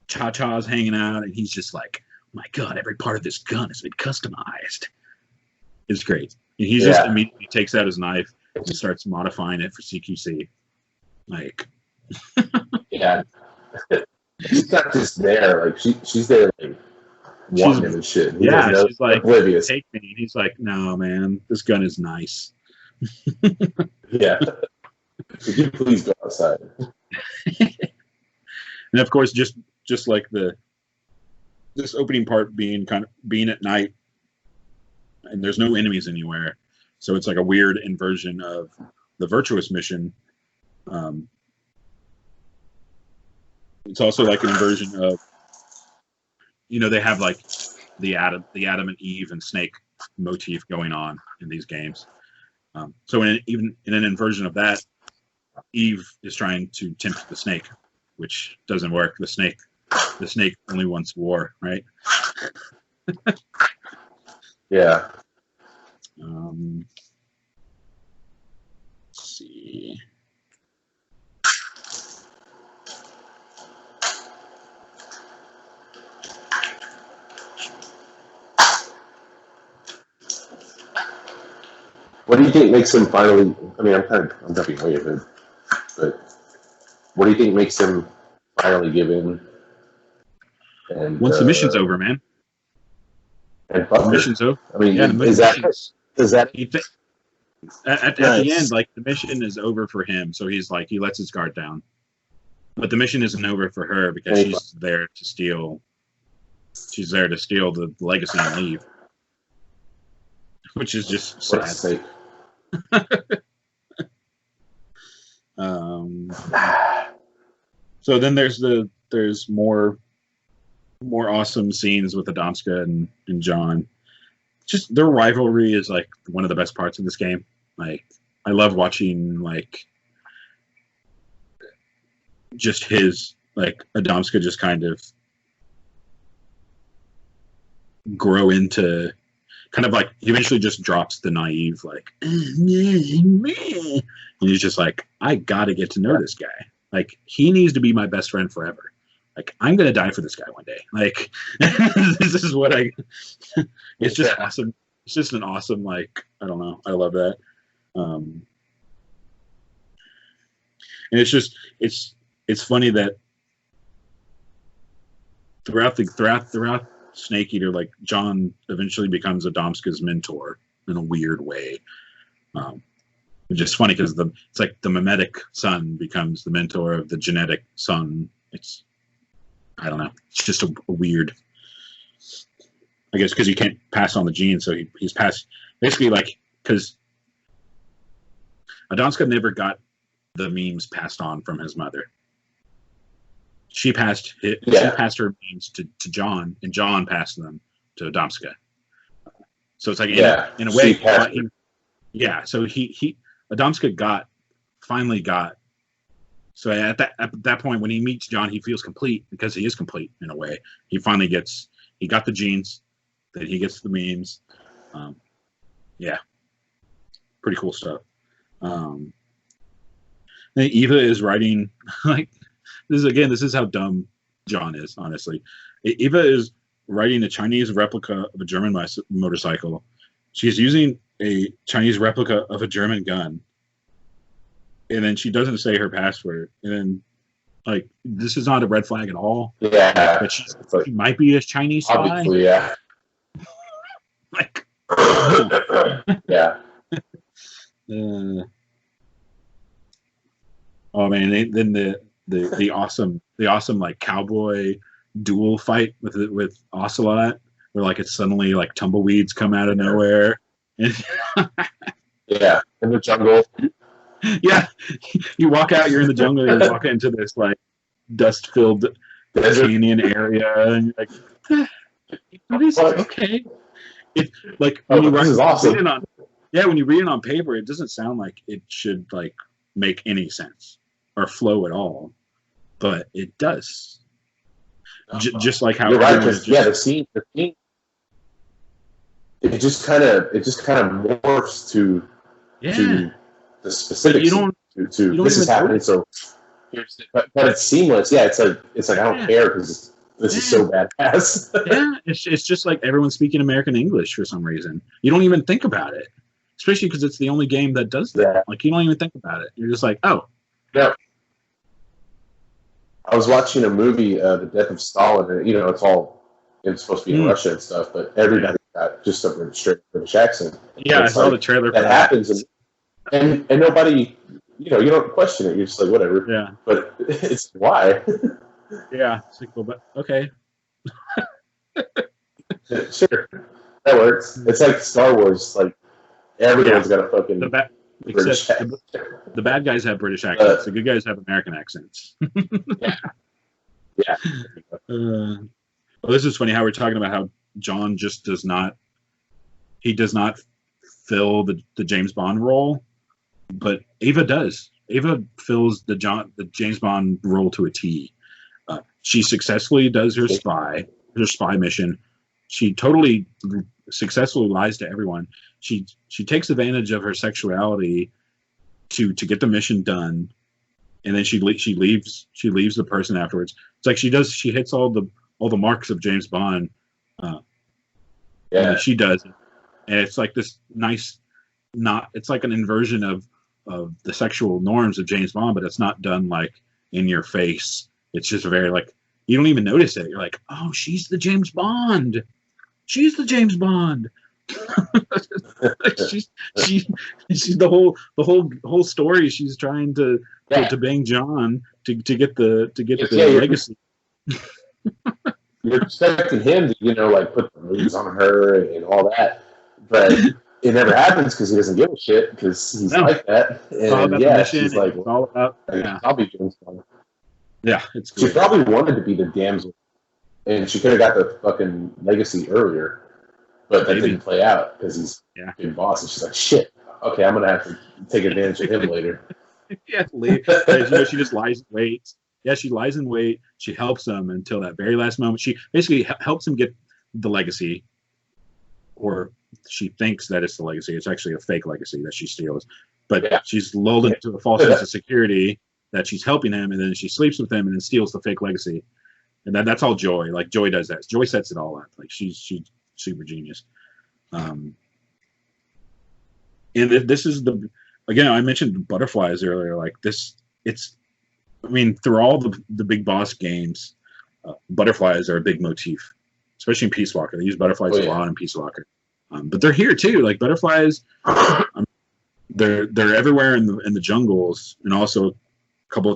cha-chas hanging out, and he's just like, oh my God, every part of this gun has been customized. It's great. And he just immediately takes out his knife and starts modifying it for CQC. Like, she's not just there. Like she's there, like wanting him and shit. She's like oblivious. Take me. And he's like, no, man, this gun is nice. Could you please go outside? And of course, just like this opening part being at night, and there's no enemies anywhere, so it's like a weird inversion of the Virtuous mission. It's also like an inversion of, they have like the Adam and Eve and Snake motif going on in these games. So even in an inversion of that, Eve is trying to tempt the Snake, which doesn't work. The Snake only wants war, right? Yeah. Let's see. What do you think makes him finally? I mean, I'm jumping way ahead, but what do you think makes him finally give in? And once the mission's over, man. And The mission's over. I mean, Yeah, is that at the end, like the mission is over for him, so he's like he lets his guard down. But the mission isn't over for her because she's there to steal. She's there to steal the legacy and leave, which is just sad. So then there's more awesome scenes with Adamska and John. Just their rivalry is like one of the best parts of this game. Like I love watching like just his like Adamska just kind of grow into kind of like he eventually just drops the naive like and he's just like I gotta get to know this guy. Like he needs to be my best friend forever. Like I'm gonna die for this guy one day. Like this is what it's just awesome. It's just an awesome like I don't know. I love that. And it's just it's funny that throughout Snake Eater, like John eventually becomes Adamska's mentor in a weird way. It's just funny because it's like the mimetic son becomes the mentor of the genetic son. It's I don't know. It's just a weird. I guess because you can't pass on the genes, so he's passed basically like because Adamska never got the memes passed on from his mother. She passed her memes to John, and John passed them to Adamska. So it's like in a way, so he Adamska finally got. So at that point, when he meets John, he feels complete because he is complete in a way. He got the genes, then he gets the memes. Pretty cool stuff. And Eva is writing like this is how dumb John is. Honestly, Eva is writing a Chinese replica of a German motorcycle. She's using a Chinese replica of a German gun. And then she doesn't say her password. And then, like, this is not a red flag at all. Yeah. But she might be a Chinese spy. Obviously, yeah. Like, yeah. Oh man! Then the awesome like cowboy duel fight with Ocelot, where like it's suddenly like tumbleweeds come out of nowhere. Yeah, in the jungle. Yeah, you walk out, you're in the jungle, you walk into this like dust-filled canyon area, and you're like, okay. It's like when this is awesome. When you read it on paper, it doesn't sound like it should like make any sense or flow at all, but it does. Just like how you're right. The scene. It just kind of morphs to the specifics. To this is happening. So, but it's seamless. Yeah, it's like I don't care because this is so badass. Yeah, it's just like everyone's speaking American English for some reason. You don't even think about it, especially because it's the only game that does that. Yeah. Like you don't even think about it. You're just like, oh. Yeah. I was watching a movie, The Death of Stalin, and it's supposed to be in Russia and stuff, but everybody got just a straight British accent. Yeah, I saw the trailer. That happens, and nobody, you don't question it. You're just like, whatever. Yeah. But it's why. Yeah. It's like, well, but okay. Sure, that works. It's like Star Wars. Like everyone's got a fucking British accent. The bad guys have British accents. The good guys have American accents. Yeah. Well, this is funny how we're talking about how John just does not fill the James Bond role, but Ava does. Ava fills the James Bond role to a T. She successfully does her spy mission. She totally successfully lies to everyone. She takes advantage of her sexuality to get the mission done, and then she leaves the person afterwards. It's like she hits all the marks of James Bond. Yeah, she does, and it's like this nice, it's like an inversion of the sexual norms of James Bond, but it's not done like in your face. It's just very like you don't even notice it. You're like, oh, she's the James Bond. she's the James Bond. she's the whole story. She's trying to bang John to get the legacy. You're expecting him to, like put the moves on her and all that, but it never happens because he doesn't give a shit because he's like that. And she's like, it's all about. I'll be James Bond. Yeah, it's she probably wanted to be the damsel, and she could have got the fucking legacy earlier, but that didn't play out because he's big boss. And she's like, shit. Okay, I'm gonna have to take advantage of him later. She just lies in wait. Yeah, she lies in wait. She helps him until that very last moment. She basically helps him get the legacy, or she thinks that it's the legacy. It's actually a fake legacy that she steals. But she's lulled into a false sense of security that she's helping him, and then she sleeps with him and then steals the fake legacy. And that's all Joy. Like, Joy does that. Joy sets it all up. Like, she's super genius. And this is again, I mentioned butterflies earlier. Like, through all the big boss games, butterflies are a big motif, especially in Peace Walker. They use butterflies a lot in Peace Walker. But they're here too. Like, butterflies, they're everywhere in the jungles, and also a couple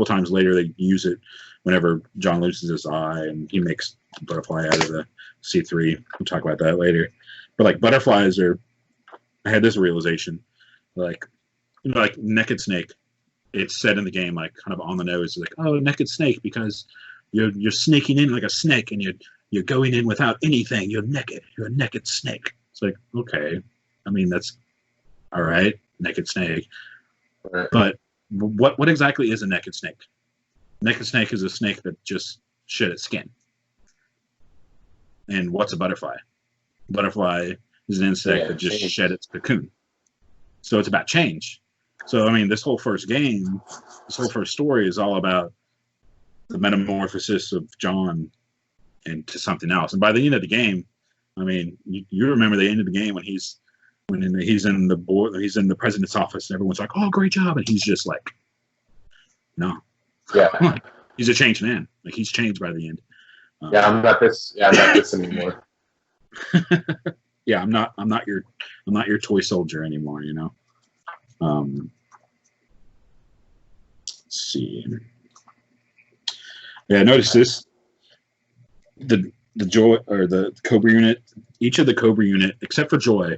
times later they use it whenever John loses his eye and he makes a butterfly out of the C3. We'll talk about that later. But like, butterflies are. I had this realization, like Naked Snake. It's said in the game, like, kind of on the nose, like, oh, naked snake, because you're snaking in like a snake, and you're going in without anything. You're naked. You're a naked snake. It's like, okay, I mean, that's all right, naked snake. Right. But what exactly is a naked snake? Naked snake is a snake that just shed its skin. And what's a butterfly? Butterfly is an insect that just shed its cocoon. So it's about change. So, I mean, this whole first story is all about the metamorphosis of John into something else. And by the end of the game, I mean, you remember the end of the game when he's in the president's office, and everyone's like, "Oh, great job," and he's just like, "No, he's a changed man. Like, he's changed by the end." I'm not this. Yeah, I'm not this anymore. Yeah, I'm not your toy soldier anymore. Let's see. Yeah, notice this. The Joy, or the Cobra unit, each of the Cobra unit, except for Joy,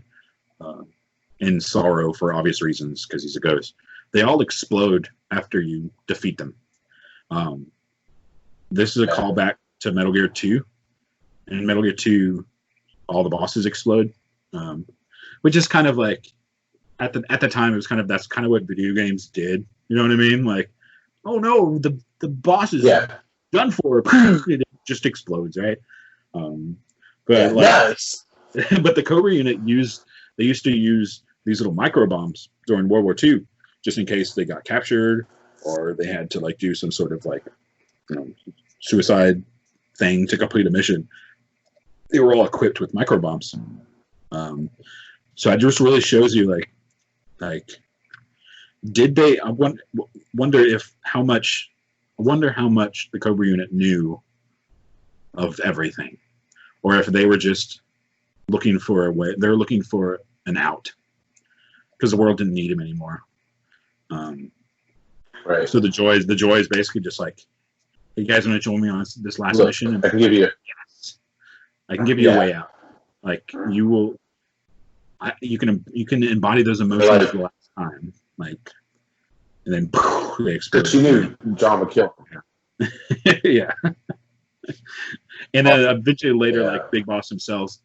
in Sorrow for obvious reasons because he's a ghost, they all explode after you defeat them. This is a callback to Metal Gear 2. In Metal Gear 2, all the bosses explode, which is kind of like, at the time, it was that's kind of what video games did. You know what I mean? Like, oh no, the boss is done for. It just explodes, right? But the Cobra unit used to use these little micro bombs during World War II, just in case they got captured or they had to do some sort of suicide thing to complete a mission. They were all equipped with micro bombs. So it just really shows you did they? I wonder how much the Cobra unit knew of everything, or if they were just looking for a way. They're looking for an out because the world didn't need him anymore. Right. So the joy is basically just like, hey, you guys want to join me on this last mission? And I can give you. I can give you a way out. Like, you will. You can embody those emotions the last time, and then they explode. But you knew John would kill him. Yeah. And then eventually later, Big Boss himself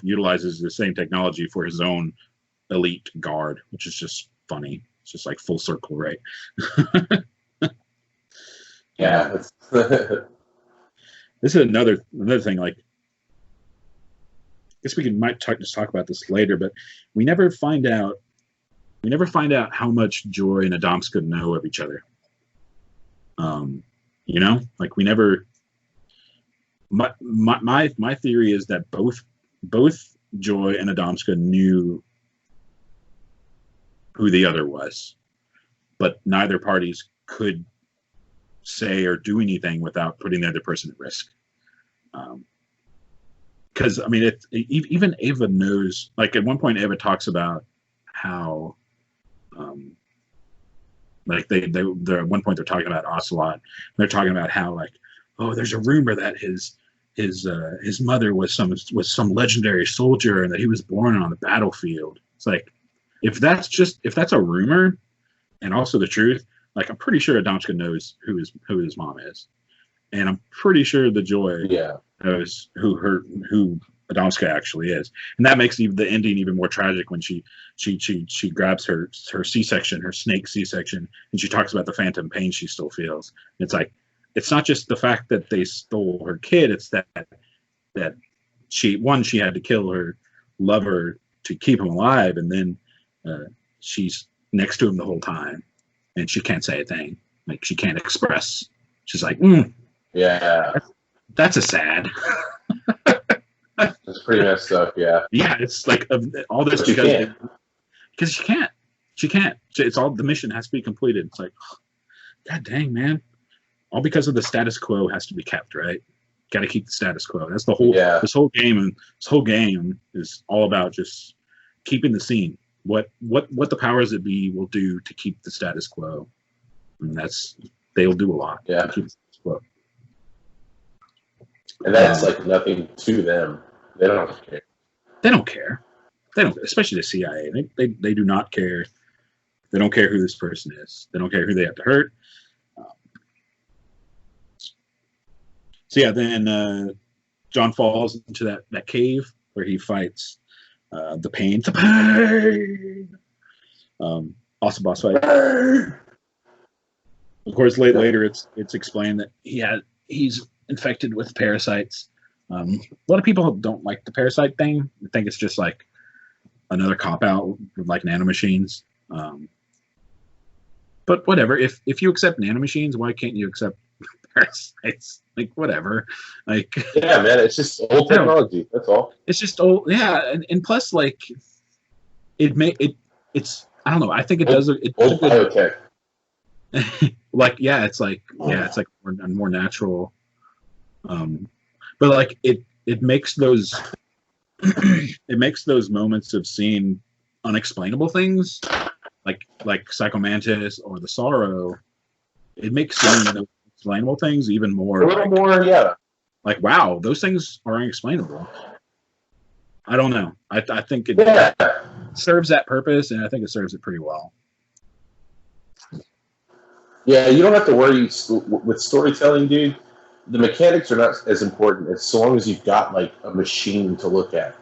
utilizes the same technology for his own elite guard, which is just funny. It's just like full circle, right? Yeah. This is another thing. Like, I guess we might just talk about this later, but we never find out how much Joy and Adamska know of each other. We never. My theory is that both Joy and Adamska knew who the other was, but neither parties could say or do anything without putting the other person at risk. because I mean, even Ava knows. Like at one point, Ava talks about how, like they're at one point they're talking about Ocelot. They're talking about how like, oh, there's a rumor that his mother was some legendary soldier and that he was born on the battlefield. It's like, if that's a rumor, and also the truth, like I'm pretty sure Adamska knows who his mom is, and I'm pretty sure the Joy knows who Adamska actually is, and that makes the ending even more tragic when she grabs her C-section, her snake C-section, and she talks about the phantom pain she still feels. It's like, it's not just the fact that they stole her kid; it's that she had to kill her lover to keep him alive, and then she's next to him the whole time, and she can't say a thing. Like, she can't express. She's like, yeah, that's a sad. That's pretty messed up. Yeah. Yeah, it's like all this because she can't. She can't. It's all, the mission has to be completed. It's like, God dang, man. All because of the status quo has to be kept, right? Got to keep the status quo. That's the whole. Yeah. This whole game is all about just keeping the scene. What the powers that be will do to keep the status quo, and they'll do a lot. Yeah. To keep the status quo. And that's like nothing to them. They don't care. They don't care. They don't, especially the CIA. They do not care. They don't care who this person is. They don't care who they have to hurt. So yeah, then John falls into that cave where he fights the pain. The pain. Awesome boss fight. Of course, later it's explained that he's infected with parasites. A lot of people don't like the parasite thing. I think it's just like another cop out with like nanomachines. But whatever. If you accept nanomachines, why can't you accept parasites? Like, whatever. Like, yeah, man, it's just old technology. That's all. It's just old. Yeah, and plus, like, it's I don't know. I think it does. It's old biotech. Like, it's like more natural. But like it makes those moments of seeing unexplainable things, like Psychomantis or the Sorrow. It makes seeing those explainable things even more. A little more, yeah. Like, wow, those things are unexplainable. I don't know. I think it serves that purpose, and I think it serves it pretty well. Yeah, you don't have to worry with storytelling, dude. The mechanics are not as important as so long as you've got like a machine to look at.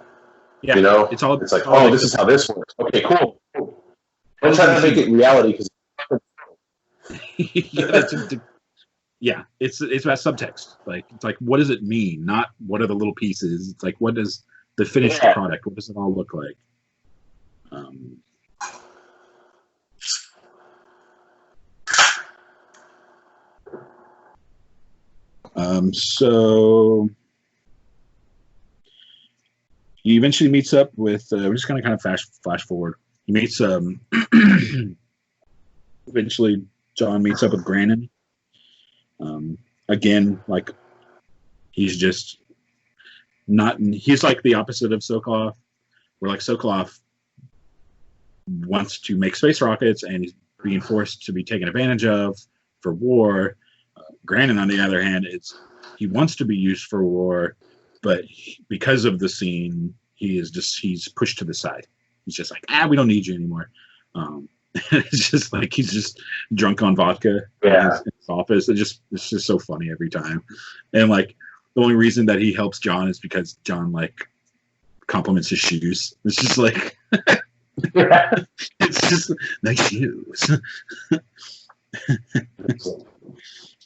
Yeah, you know, it's like, oh, this is how this works. Okay, cool. I'm trying to make it reality because. It's about subtext. Like, it's like, what does it mean? Not what are the little pieces. It's like, what does the finished product? What does it all look like? So he eventually meets up with. We're just going to kind of flash forward. He meets. Eventually, John meets up with Granin. Again, like, he's just not. He's like the opposite of Sokolov. Where like Sokolov wants to make space rockets and he's being forced to be taken advantage of for war. Granin, on the other hand, he wants to be used for war, but because of the scene, he's pushed to the side. He's just like, we don't need you anymore. It's just like he's just drunk on vodka in his office. It's just so funny every time. And like the only reason that he helps John is because John like compliments his shoes. It's just like it's just nice shoes.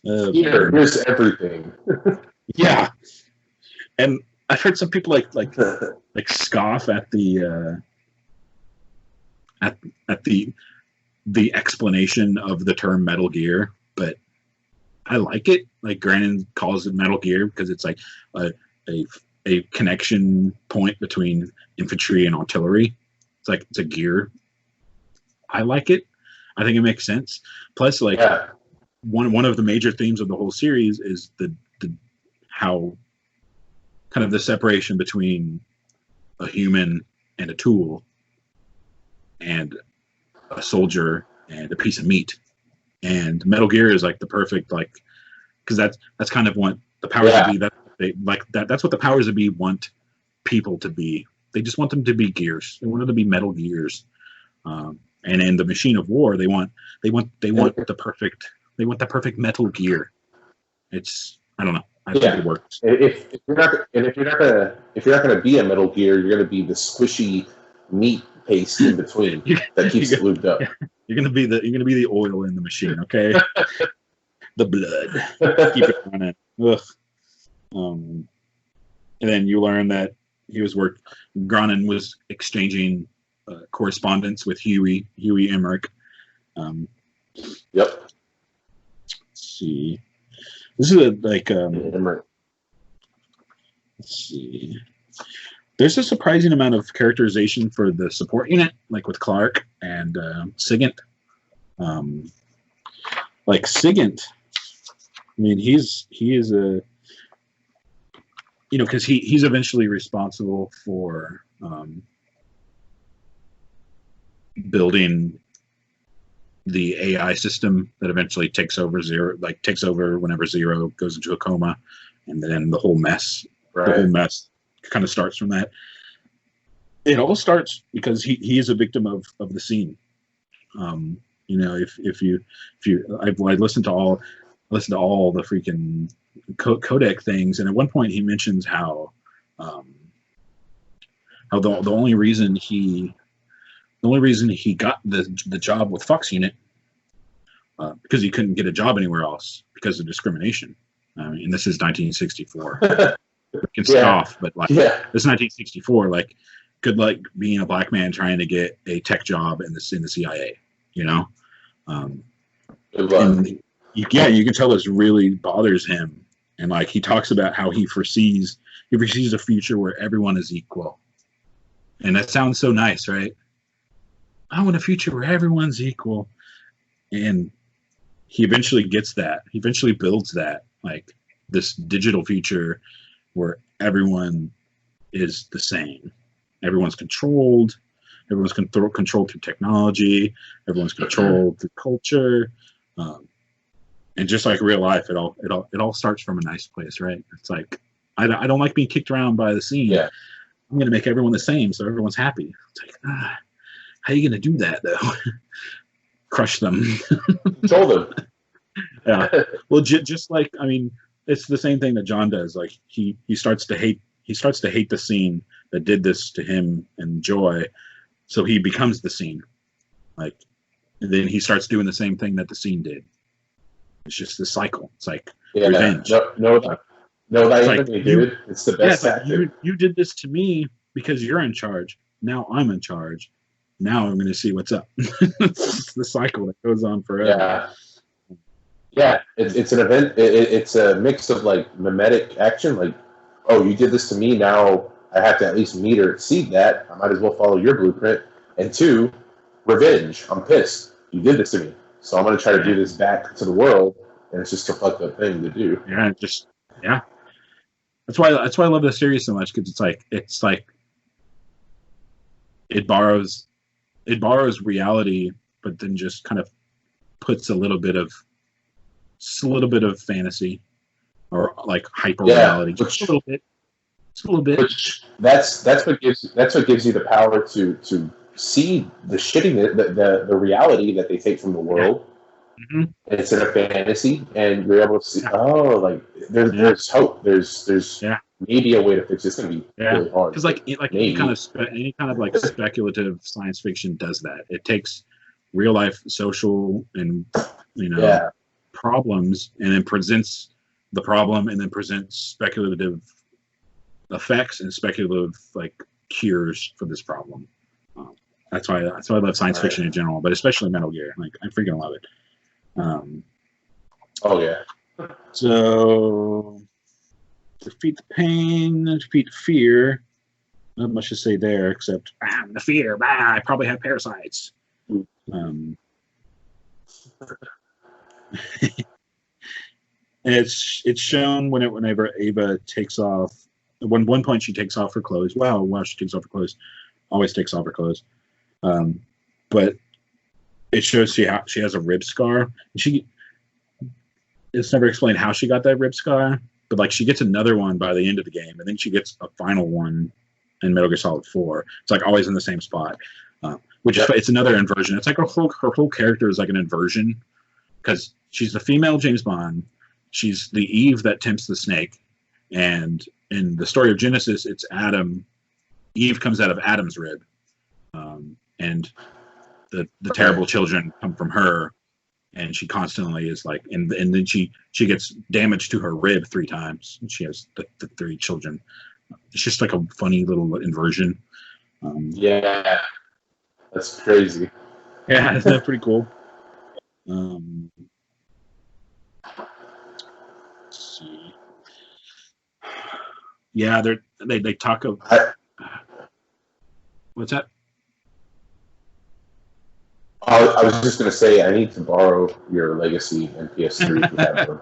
Here's everything. Yeah, and I've heard some people like scoff at the the explanation of the term Metal Gear, but I like it. Like Granin calls it Metal Gear because it's like a connection point between infantry and artillery. It's a gear. I like it. I think it makes sense. Plus, like one of the major themes of the whole series is the how kind of the separation between a human and a tool, and a soldier and a piece of meat. And Metal Gear is like the perfect, like, because that's kind of what the powers that be, that they like, that's what the powers that be want people to be. They just want them to be gears. They want them to be metal gears. And in the Machine of War, they want the perfect Metal Gear. It's, I don't know. I think it works. If you're not gonna be a Metal Gear, you're gonna be the squishy meat paste in between that keeps it lubed up. You're gonna be the oil in the machine, okay? The blood. Keep it running. Ugh. And then you learn that Gronin was exchanging correspondence with Huey Emmerich. Yep. Let's see. This is let's see. There's a surprising amount of characterization for the support unit, like with Clark and Sigint. Like Sigint, I mean, he is a, because he's eventually responsible for building the AI system that eventually takes over whenever Zero goes into a coma, and then the whole mess kind of starts from that. It all starts because he is a victim of the scene. If you I listened to all the freaking codec things, and at one point he mentions how the only reason he got the job with Fox Unit, because he couldn't get a job anywhere else because of discrimination. And this is 1964. We can scoff, but this is 1964. Like, good luck being a black man trying to get a tech job in the CIA. Good luck. And you can tell this really bothers him. And like, he talks about how he foresees a future where everyone is equal. And that sounds so nice, right? I want a future where everyone's equal. And he eventually gets that. He eventually builds that, like, this digital future where everyone is the same. Everyone's controlled. Everyone's controlled through technology. Everyone's controlled through culture. And just like real life, it all starts from a nice place, right? It's like, I don't like being kicked around by the scene. Yeah. I'm going to make everyone the same so everyone's happy. It's like, how are you going to do that, though? Crush them. Control them. Yeah. Well, just like, I mean, it's the same thing that John does. Like, he starts to hate the scene that did this to him and Joy, so he becomes the scene. Like, and then he starts doing the same thing that the scene did. It's just this cycle. It's like revenge. No, dude. It's the best tactic. You did this to me because you're in charge. Now I'm in charge. Now I'm going to see what's up. It's the cycle that goes on forever. Yeah. It's an event. It's a mix of like mimetic action. Like, oh, you did this to me. Now I have to at least meet or exceed that. I might as well follow your blueprint. And two, revenge. I'm pissed. You did this to me. So I'm going to try to do this back to the world. And it's just a fucked up thing to do. Yeah. That's why I love this series so much, because it's like it borrows reality, but then just kind of puts a little bit of fantasy or like hyper reality, just a little bit. Which that's what gives you the power to see the shitting, the reality that they take from the world. Mm-hmm. It's in a fantasy, and you're able to see. Oh, like there's hope. There's maybe a way to fix this. It's gonna be really hard. Because any kind of like speculative science fiction does that. It takes real life social and problems, and then presents the problem, and then presents speculative effects and speculative like cures for this problem. That's why I love science fiction in general, but especially Metal Gear. Like, I freaking love it. So defeat the pain, defeat the fear. Not much to say there, except the fear. I probably have parasites. And it's shown whenever Ava takes off one point she takes off her clothes. Wow, she takes off her clothes. Always takes off her clothes. But it shows she has a rib scar. It's never explained how she got that rib scar, but like she gets another one by the end of the game, and then she gets a final one in Metal Gear Solid 4. It's like always in the same spot, which is it's another inversion. It's like her whole character is like an inversion because she's the female James Bond. She's the Eve that tempts the snake, and in the story of Genesis, it's Adam. Eve comes out of Adam's rib, and the terrible children come from her. And she constantly is like, and then she gets damage to her rib 3 times. And she has the 3 children. It's just like a funny little inversion. Yeah, that's crazy. Yeah, isn't that pretty cool? Let's see. Yeah, they talk of. What's that? I was just going to say, I need to borrow your Legacy and PS3 if you have one.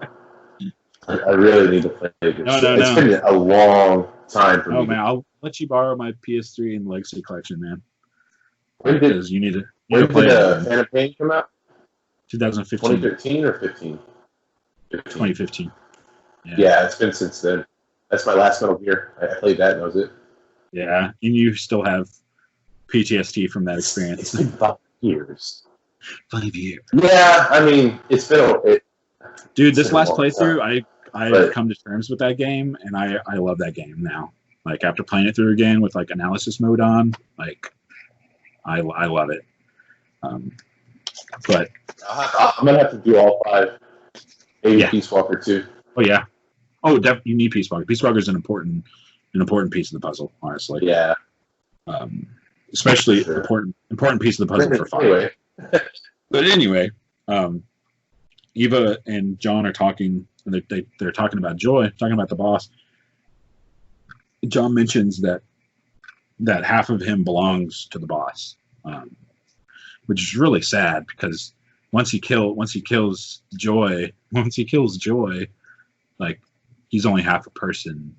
I really need to play this. It's been a long time for me. Oh, man, I'll let you borrow my PS3 and Legacy collection, man. When did Phantom Pain come out? 2015. 2015 or 15? 2015. Yeah, it's been since then. That's my last Metal Gear. I played that and that was it. Yeah, and you still have PTSD from that experience. It's been 5 years. 5 years. Yeah, I mean, it's been dude, this last playthrough, I've come to terms with that game, and I love that game now. Like, after playing it through again with, like, analysis mode on, like, I love it. But I'm going to have to do all 5. Maybe Peace Walker, too. Oh, yeah. Oh, definitely, you need Peace Walker. Peace Walker is an important piece of the puzzle, honestly. Yeah. Especially important piece of the puzzle for 5. Anyway. But anyway, Eva and John are talking. They're talking about Joy, talking about the boss. John mentions that half of him belongs to the boss, which is really sad because once he kills Joy, like he's only half a person,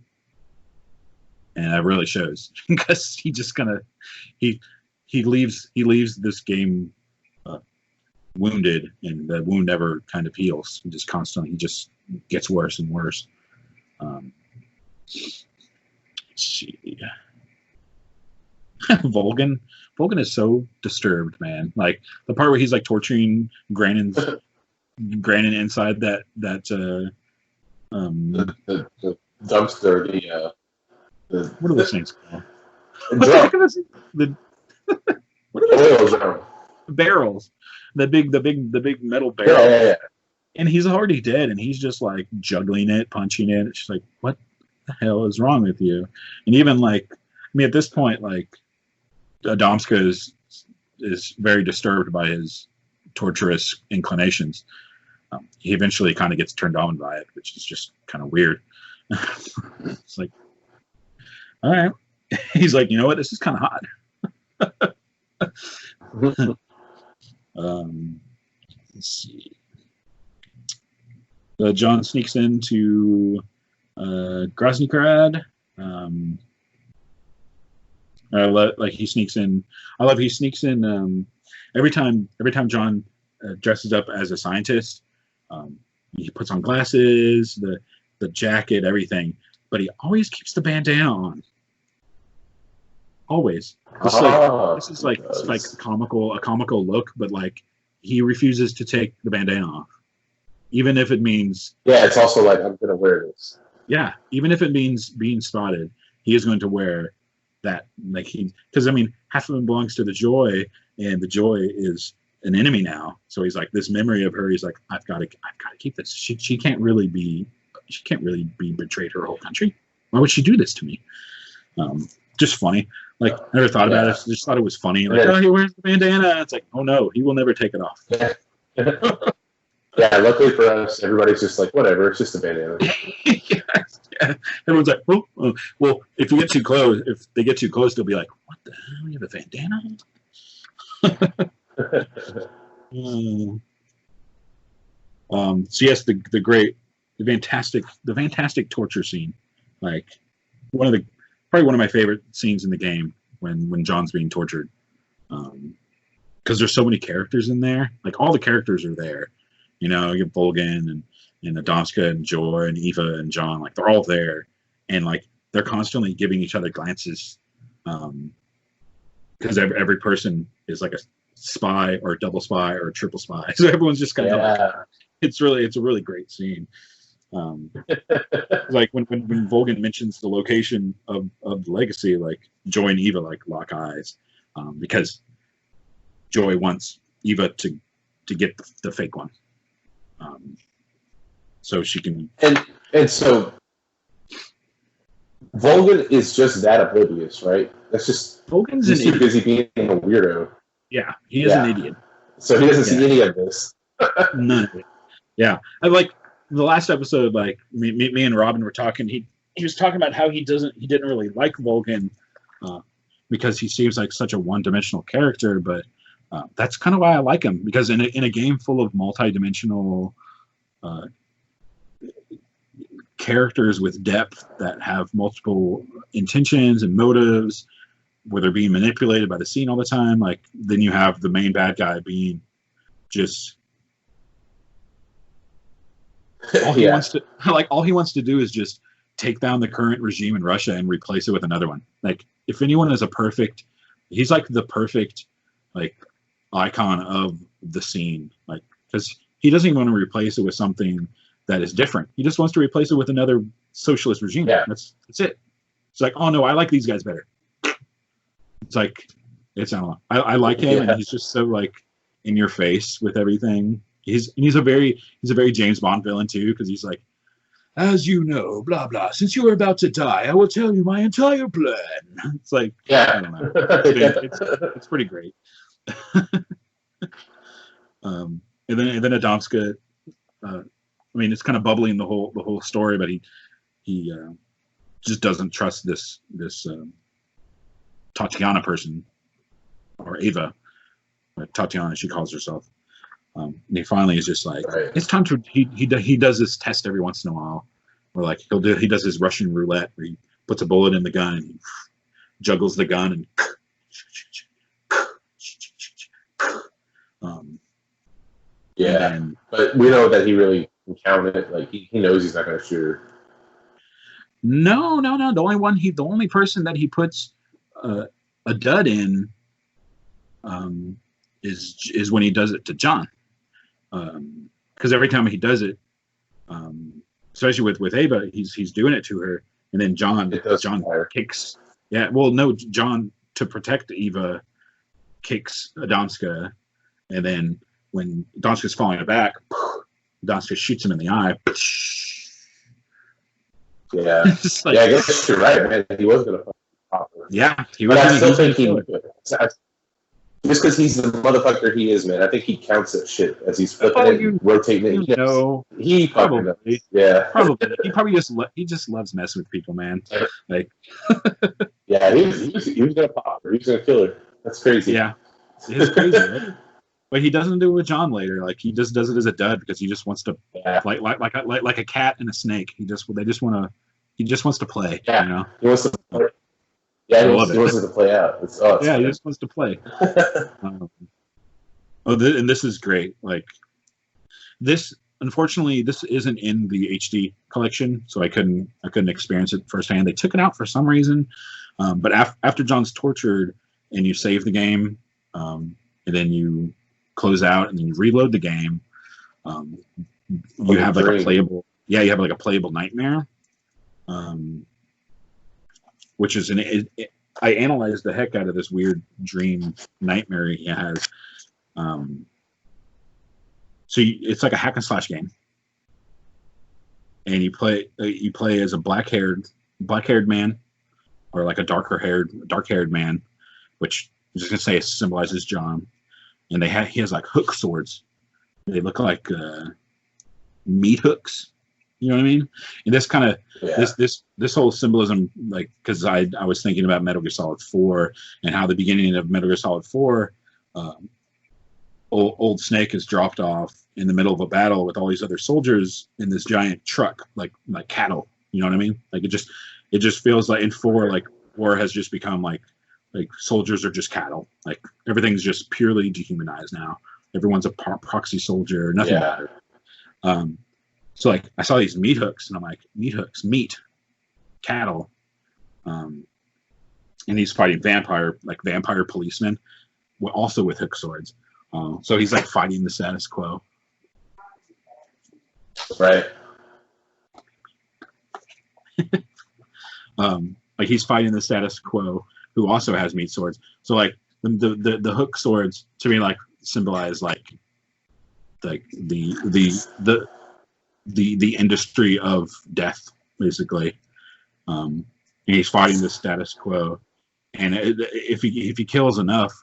and that really shows because he leaves this game wounded, and the wound never kind of heals. He just gets worse and worse. Let's see. Vulcan is so disturbed, man. Like the part where he's like torturing Granin inside that the dumpster, what are those things called? The barrels. The big metal barrel. Yeah. And he's already dead, and he's just like juggling it, punching it. It's just like, what the hell is wrong with you? And even like, I mean, at this point, like, Adamska is very disturbed by his torturous inclinations. He eventually kind of gets turned on by it, which is just kind of weird. It's like, all right. He's like, you know what? This is kind of hot. Let's see. John sneaks into Groznygrad. Like he sneaks in. I love he sneaks in every time John dresses up as a scientist. He puts on glasses, the jacket, everything, but he always keeps the bandana on. Always. This is like a comical look, but like he refuses to take the bandana off, even if it means. Yeah, it's also like, I'm gonna wear this. Yeah, even if it means being spotted, he is going to wear that. Like because I mean, half of him belongs to the Joy, and the Joy is an enemy now. So he's like, this memory of her. He's like, I've got to keep this. She can't really be betrayed her whole country. Why would she do this to me? Just funny. Like, I never thought about it. Just thought it was funny. Like, oh, he wears the bandana. It's like, oh no, he will never take it off. Yeah. Yeah, luckily for us, everybody's just like, whatever, it's just a bandana. Yeah. Everyone's like, well, if you get too close, if they get too close, they'll be like, what the hell? You have a bandana? So yes, the fantastic torture scene. Like, probably one of my favorite scenes in the game when John's being tortured, because there's so many characters in there. Like all the characters are there, you know. You have Volgan and Adamska and Joy and Eva and John. Like they're all there, and like they're constantly giving each other glances, because every person is like a spy or a double spy or a triple spy. So everyone's just kind of like, it's a really great scene. Like when Volgan mentions the location of the legacy, like Joy and Eva like lock eyes, because Joy wants Eva to get the fake one, so she can. And so Volgan is just that oblivious, right? That's just Volgan's he's too busy being a weirdo. Yeah, he is an idiot. So he doesn't see any of this. None of it. Yeah, I like the last episode. Like me and Robin were talking. He was talking about how he didn't really like Volgan, because he seems like such a one-dimensional character. But that's kind of why I like him, because in a game full of multi-dimensional characters with depth that have multiple intentions and motives, where they're being manipulated by the scene all the time, like then you have the main bad guy being just all he wants to do is just take down the current regime in Russia and replace it with another one. Like if anyone is he's like the perfect like icon of the scene, like because he doesn't even want to replace it with something that is different. He just wants to replace it with another socialist regime. Yeah. That's it. It's like, oh no, I like these guys better. It's like, I don't know. I like him, and he's just so like in your face with everything. He's a very James Bond villain too, because he's like, as you know, blah blah. Since you are about to die, I will tell you my entire plan. It's like, I don't know. It's pretty great. And then Adamska. I mean, it's kind of bubbling the whole story, but he just doesn't trust this Tatiana person, or Ava, like Tatiana she calls herself. And he finally is just like, it's time to. He does this test every once in a while, where like he does his Russian roulette, where he puts a bullet in the gun and he juggles the gun and. But we know that he really can count it. Like he knows he's not going to shoot her. No. The only person that he puts a dud in is when he does it to John, because every time he does it, especially with Ava, he's doing it to her, and then John kicks. Yeah, well, no, John, to protect Eva, kicks Adamska, and then when Adamska's falling back, Adamska shoots him in the eye. Yeah, like, I guess you're right, man. He was gonna. Yeah, he was. But I'm still thinking, just because he's the motherfucker he is, man. I think he counts that shit as he's flipping it, rotating it. He probably, probably just loves messing with people, man. Like, yeah, he was gonna pop her. He was gonna kill her. That's crazy. Yeah, it's crazy. Right? But he doesn't do it with John later. Like he just does it as a dud because he just wants to, like a cat and a snake. He just wants to play. Yeah, you know? He wants to play. Yeah, he wants to play out. He just wants to play. And this is great. Like this, unfortunately, this isn't in the HD collection, so I couldn't experience it firsthand. They took it out for some reason, but after John's tortured and you save the game, and then you close out and then you reload the game, you have like a playable. Yeah, you have like a playable nightmare. Which is I analyzed the heck out of this weird dream nightmare he has. So it's like a hack and slash game, and you play as a black haired man, or like a dark haired man, which I'm just gonna say symbolizes John, and he has like hook swords. They look like meat hooks. You know what I mean? And this kind of this whole symbolism, like, because I was thinking about Metal Gear Solid 4 and how the beginning of Metal Gear Solid 4, old Snake is dropped off in the middle of a battle with all these other soldiers in this giant truck, like cattle. You know what I mean? Like it just feels like in 4, like war has just become like soldiers are just cattle. Like everything's just purely dehumanized now. Everyone's a proxy soldier. Nothing matters. So like I saw these meat hooks, and I'm like, meat, cattle, and he's fighting vampire policemen, also with hook swords. So he's like fighting the status quo. Right. Like he's fighting the status quo, who also has meat swords. So like the hook swords to me like symbolize like the industry of death, basically. And he's fighting the status quo, and if he kills enough,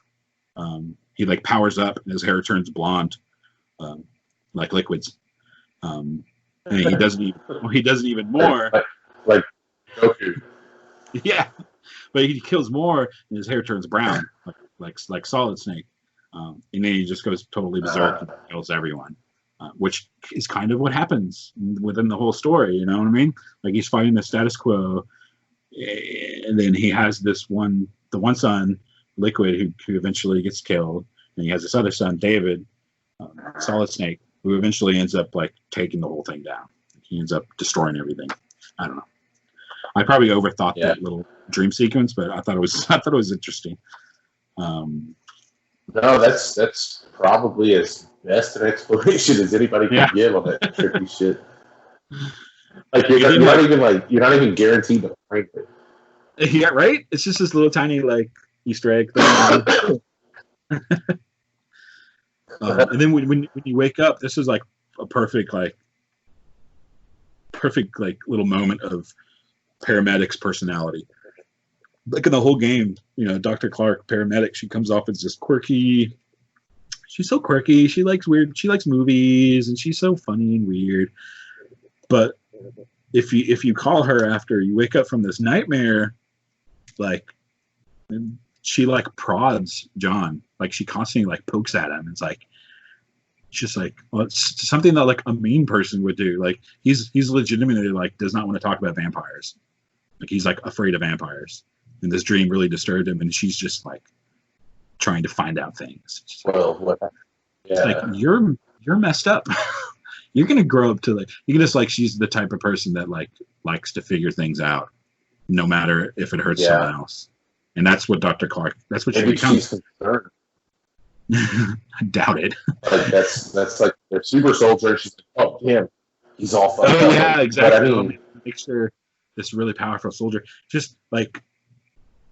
he like powers up and his hair turns blonde, like liquids. And he doesn't even more. Like Goku. Yeah, but he kills more and his hair turns brown, like Solid Snake. And then he just goes totally berserk and kills everyone, which is kind of what happens within the whole story. You know what I mean? Like he's fighting the status quo, and then he has the one son, Liquid, who eventually gets killed, and he has this other son, David, Solid Snake, who eventually ends up like taking the whole thing down. He ends up destroying everything. I don't know. I probably overthought that little dream sequence, but I thought it was interesting. No, that's probably as best an explanation as anybody can give on that tricky shit. Like you're not even guaranteed to find it. Yeah, right. It's just this little tiny like Easter egg thing. And then when you wake up, this is like a perfect little moment of paramedic's personality. Like in the whole game, you know, Dr. Clark, paramedic, she comes off as just quirky. She's so quirky. She likes movies, and she's so funny and weird. But if you call her after you wake up from this nightmare, like she like prods John, like she constantly like pokes at him. It's like it's just like, well, it's something that like a mean person would do. Like he's legitimately like does not want to talk about vampires. Like he's like afraid of vampires, and this dream really disturbed him. And she's just like trying to find out things. Well, yeah. Like you're messed up. You're gonna grow up to like you can just like she's the type of person that like likes to figure things out, no matter if it hurts someone else. And that's what Dr. Clark. That's what she becomes. She's concerned. I doubt it. Like that's like they're super soldier. She's like, oh damn, he's all fucked up. Yeah, exactly. But I mean, make sure this really powerful soldier. Just like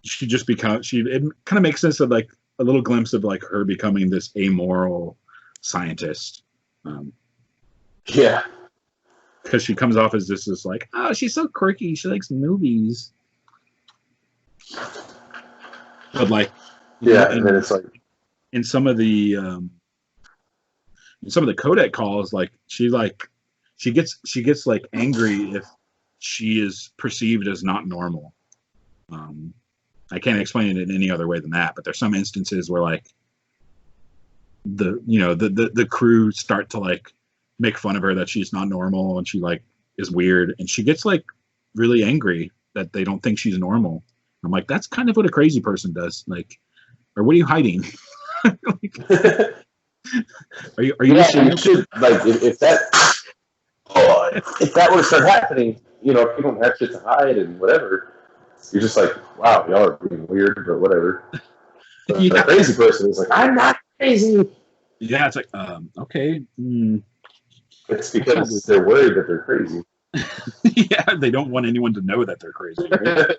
she just becomes. It kind of makes sense of like a little glimpse of like her becoming this amoral scientist. Yeah. Because she comes off as this like, oh, she's so quirky. She likes movies. But like, and then it's like in some of the codec calls, like she gets like angry if she is perceived as not normal. I can't explain it in any other way than that. But there's some instances where like the crew start to like make fun of her that she's not normal and she like is weird, and she gets like really angry that they don't think she's normal. I'm like, that's kind of what a crazy person does. Like, or what are you hiding? Like, are you you should like if that were to start happening, you know, people don't have shit to hide and whatever. You're just like, wow, y'all are being weird, but whatever. But the crazy person is like, I'm not crazy. Yeah, it's like, okay. It's because they're worried that they're crazy. Yeah, they don't want anyone to know that they're crazy. Right?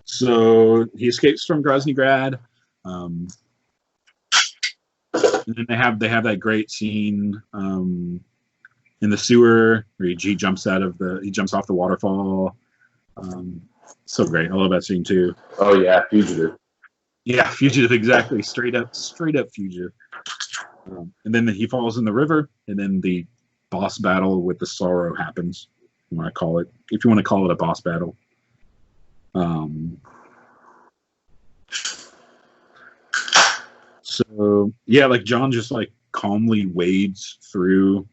So he escapes from Groznygrad. And then they have that great scene in the sewer where he jumps off the waterfall. So great. I love that scene too. Oh yeah, Fugitive. Yeah, Fugitive, exactly. Straight up Fugitive. And then he falls in the river, and then the boss battle with the Sorrow happens. If you want to call it a boss battle. So yeah, like John just like calmly wades through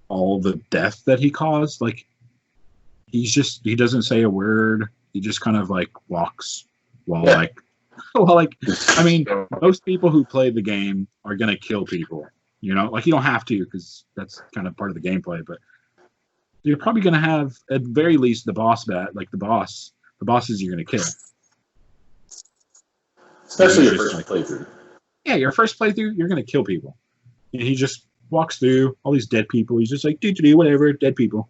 all the death that he caused. Like, he doesn't say a word. He just kind of like walks while I mean, most people who play the game are gonna kill people. You know, like, you don't have to, because that's kind of part of the gameplay, but you're probably gonna have, at very least, the bosses you're gonna kill. Especially your first playthrough. Yeah, your first playthrough, you're gonna kill people. And he just walks through all these dead people. He's just like, do whatever, dead people.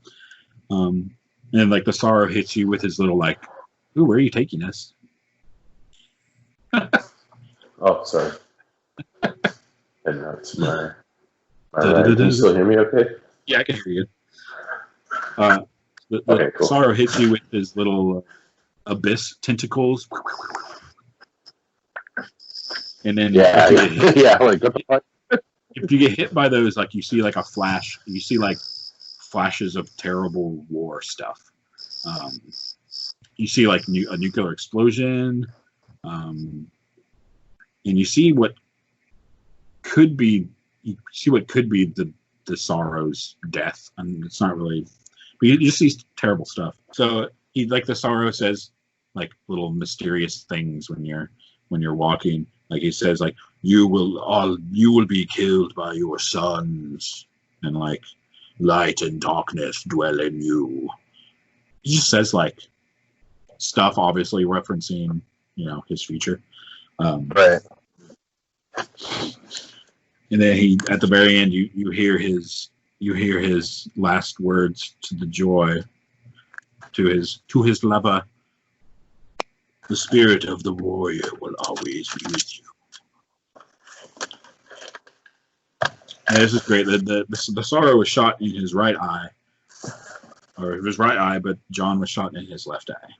And then, like, the sorrow hits you with his little, like, ooh, where are you taking us? Oh, sorry. And that's my Can you still hear me okay? Yeah, I can hear you. The cool. sorrow hits you with his little abyss tentacles. And then like, what the fuck? If you get hit by those, like, you see like a flash, you see like flashes of terrible war stuff. You see like a nuclear explosion, and you see what could be the sorrow's death. I mean, it's not really, but you see terrible stuff. So the sorrow says like little mysterious things when you're walking. Like, he says, like, you will be killed by your sons, and like light and darkness dwell in you. He just says like stuff, obviously referencing, you know, his future. Right. And then at the very end, you hear his last words to the joy, to his lover. The spirit of the warrior will always be with you. And this is great. The sorrow was shot in his right eye, or his right eye, but John was shot in his left eye.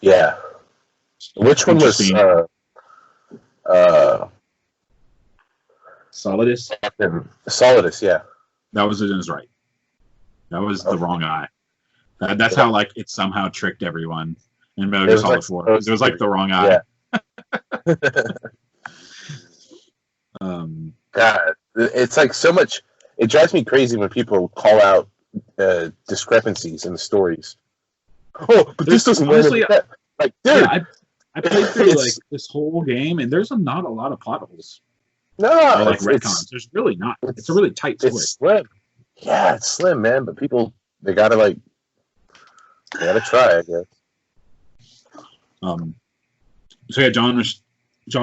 Yeah. Which one was Solidus? Solidus, yeah. That was in his right. That was the wrong eye. That's how, like, it somehow tricked everyone in Metal Gear Solid 4. It was like the wrong eye. Yeah. God, it's like so much. It drives me crazy when people call out discrepancies in the stories. Oh, but this doesn't honestly, like, dude. Yeah, I played through like this whole game, and there's not a lot of plot holes. No, or like retcons. There's really not. It's a really tight story. It's slim. Yeah, it's slim, man. But people, they gotta try, I guess. So yeah, John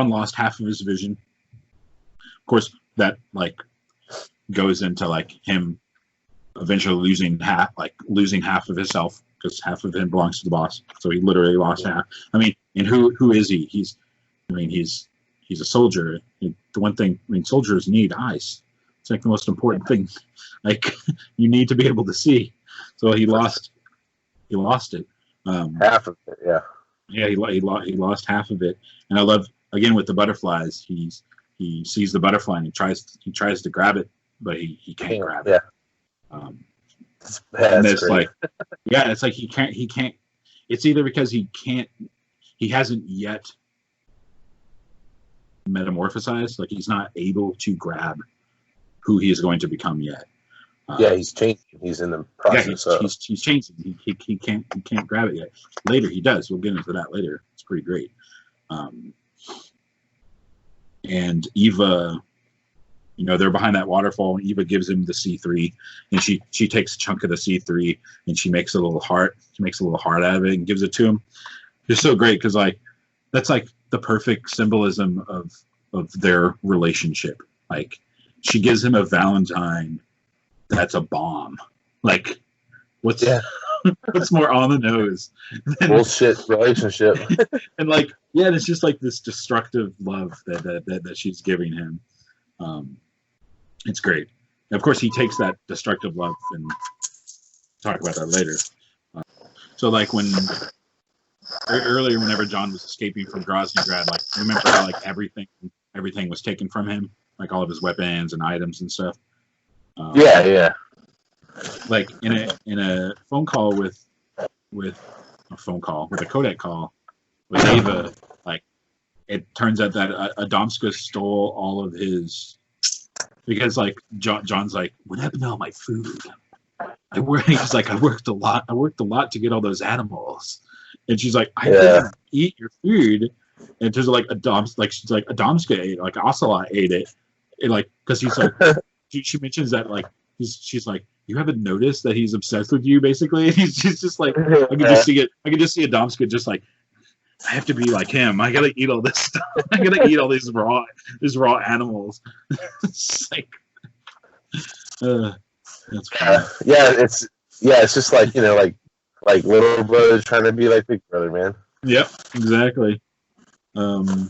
lost half of his vision. Of course, that like goes into like him eventually losing half of himself, because half of him belongs to the boss. So he literally lost half. I mean, and who is he? He's a soldier. The one thing, soldiers need eyes. It's like the most important thing. Like, you need to be able to see. So he lost it. Half of it, yeah. Yeah, he lost half of it. And I love, again, with the butterflies, he sees the butterfly and he tries to grab it, but he can't grab it. And it's like, yeah, it's like he can't. It's either because he hasn't yet metamorphosized, like he's not able to grab who he is going to become yet. Yeah, he's changing. He's in the process. Yeah, he's changing. He can't grab it yet. Later he does. We'll get into that later. It's pretty great. And Eva, they're behind that waterfall, and Eva gives him the C3, and she takes a chunk of the C3 and she makes a little heart. She makes a little heart out of it and gives it to him. It's so great because that's like the perfect symbolism of their relationship. Like, she gives him a Valentine that's a bomb. Like, what's more on the nose than bullshit relationship? And it's just like this destructive love that she's giving him. It's great. And of course, he takes that destructive love, and talk about that later. So like when earlier, whenever John was escaping from Groznygrad, like, remember how like everything was taken from him, like all of his weapons and items and stuff. Yeah. Like in a phone call with a codec call with Ava, like, it turns out that Adamska stole all of his because like John's like, what happened to all my food? He's like, I worked a lot to get all those animals, and she's like, I didn't eat your food, and she's like, Adamska ate it, like Ocelot ate it, and like, because he's like, she mentions that like she's like, you haven't noticed that he's obsessed with you, basically, and he's just like, I can just see Adamska just like, I have to be like him. I gotta eat all this stuff. I gotta eat all these raw animals. It's like, that's funny. It's just like, you know, like little brother trying to be like big brother, man. Yep, exactly. Oh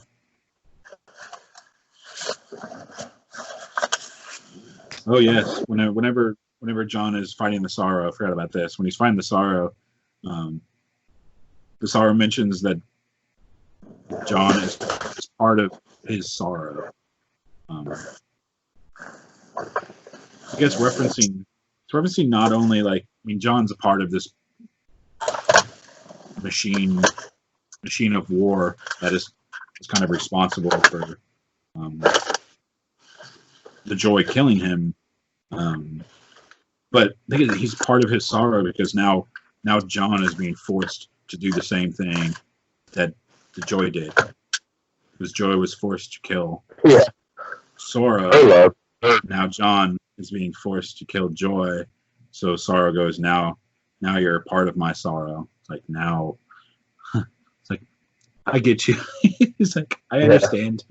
yes, whenever John is fighting the Sorrow, I forgot about this. When he's fighting the Sorrow mentions that John is part of his sorrow. I guess referencing not only like, I mean, John's a part of this machine of war that is kind of responsible for the Joy killing him. But I think he's part of his sorrow because now John is being forced to do the same thing that the Joy did. Because Joy was forced to kill Sorrow. Now John is being forced to kill Joy. So Sorrow goes, now you're a part of my sorrow. It's like, now, it's like, I get you. He's like, I understand.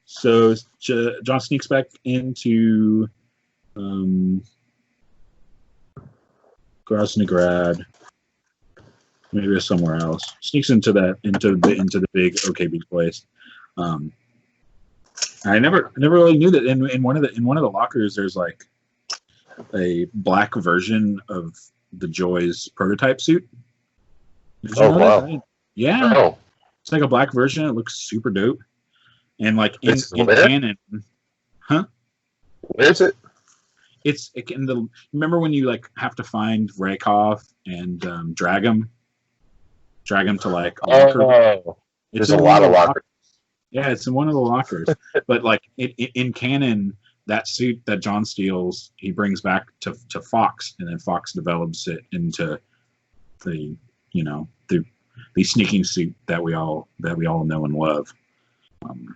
So John sneaks back into Groznygrad. Maybe it's somewhere else. Sneaks into the big OKB place. I never really knew that in one of the lockers there's like a black version of the Joy's prototype suit. Did you know wow! That? Yeah, oh. It's like a black version. It looks super dope. And like in canon, huh? Where is it? It's in the. Remember when you like have to find Raykov and drag him to like. There's a lot of lockers. Yeah, it's in one of the lockers. But like in canon, that suit that John steals, he brings back to Fox, and then Fox develops it into the sneaking suit that we all know and love.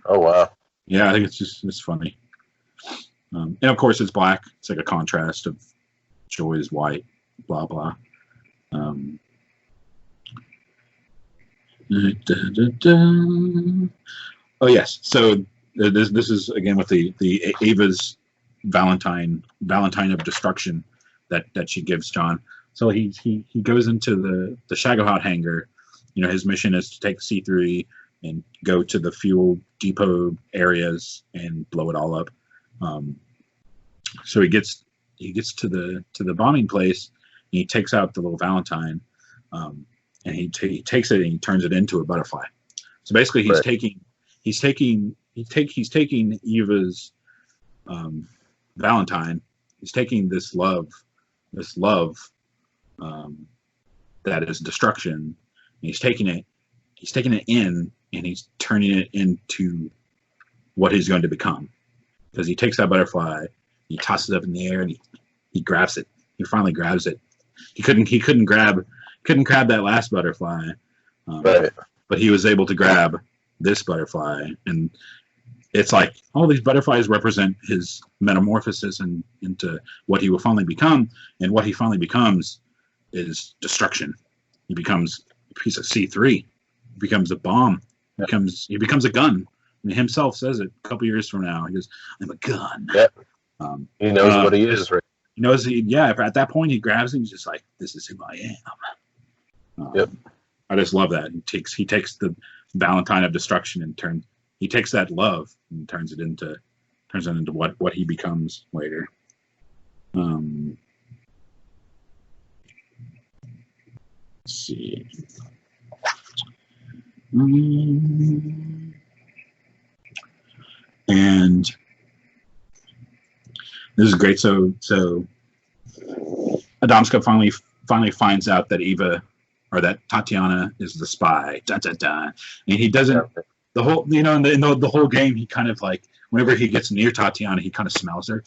Oh wow! Yeah, I think it's funny. And of course, it's black. It's like a contrast of Joy's white. Blah blah. Oh yes. So this is again with the Ava's Valentine of destruction that she gives John. So he goes into the Shagohod hangar. You know, his mission is to take C3 and go to the fuel depot areas and blow it all up. So he gets to the bombing place and he takes out the little Valentine, and he takes it and he turns it into a butterfly. So basically, he's taking Eva's Valentine. He's taking this love that is destruction. And he's taking it in, and he's turning it into what he's going to become. Because he takes that butterfly, he tosses it up in the air, and he grabs it. He finally grabs it. He couldn't grab that last butterfly, but he was able to grab this butterfly, and it's like all these butterflies represent his metamorphosis into what he will finally become, and what he finally becomes is destruction. He becomes a piece of C3. He becomes a bomb. He becomes a gun. And he himself says it a couple years from now. He goes, "I'm a gun." Yep. He knows what he is, right? He knows. At that point, he grabs it. And he's just like, "This is who I am." Yep. I just love that. He takes the Valentine of destruction and he takes that love and turns it into what he becomes later. Let's see. And this is great. So Adamska finally finds out that Eva or that Tatiana is the spy. Dun, dun, dun. And he doesn't the whole, you know, in the whole game, he kind of like, whenever he gets near Tatiana, he kind of smells her.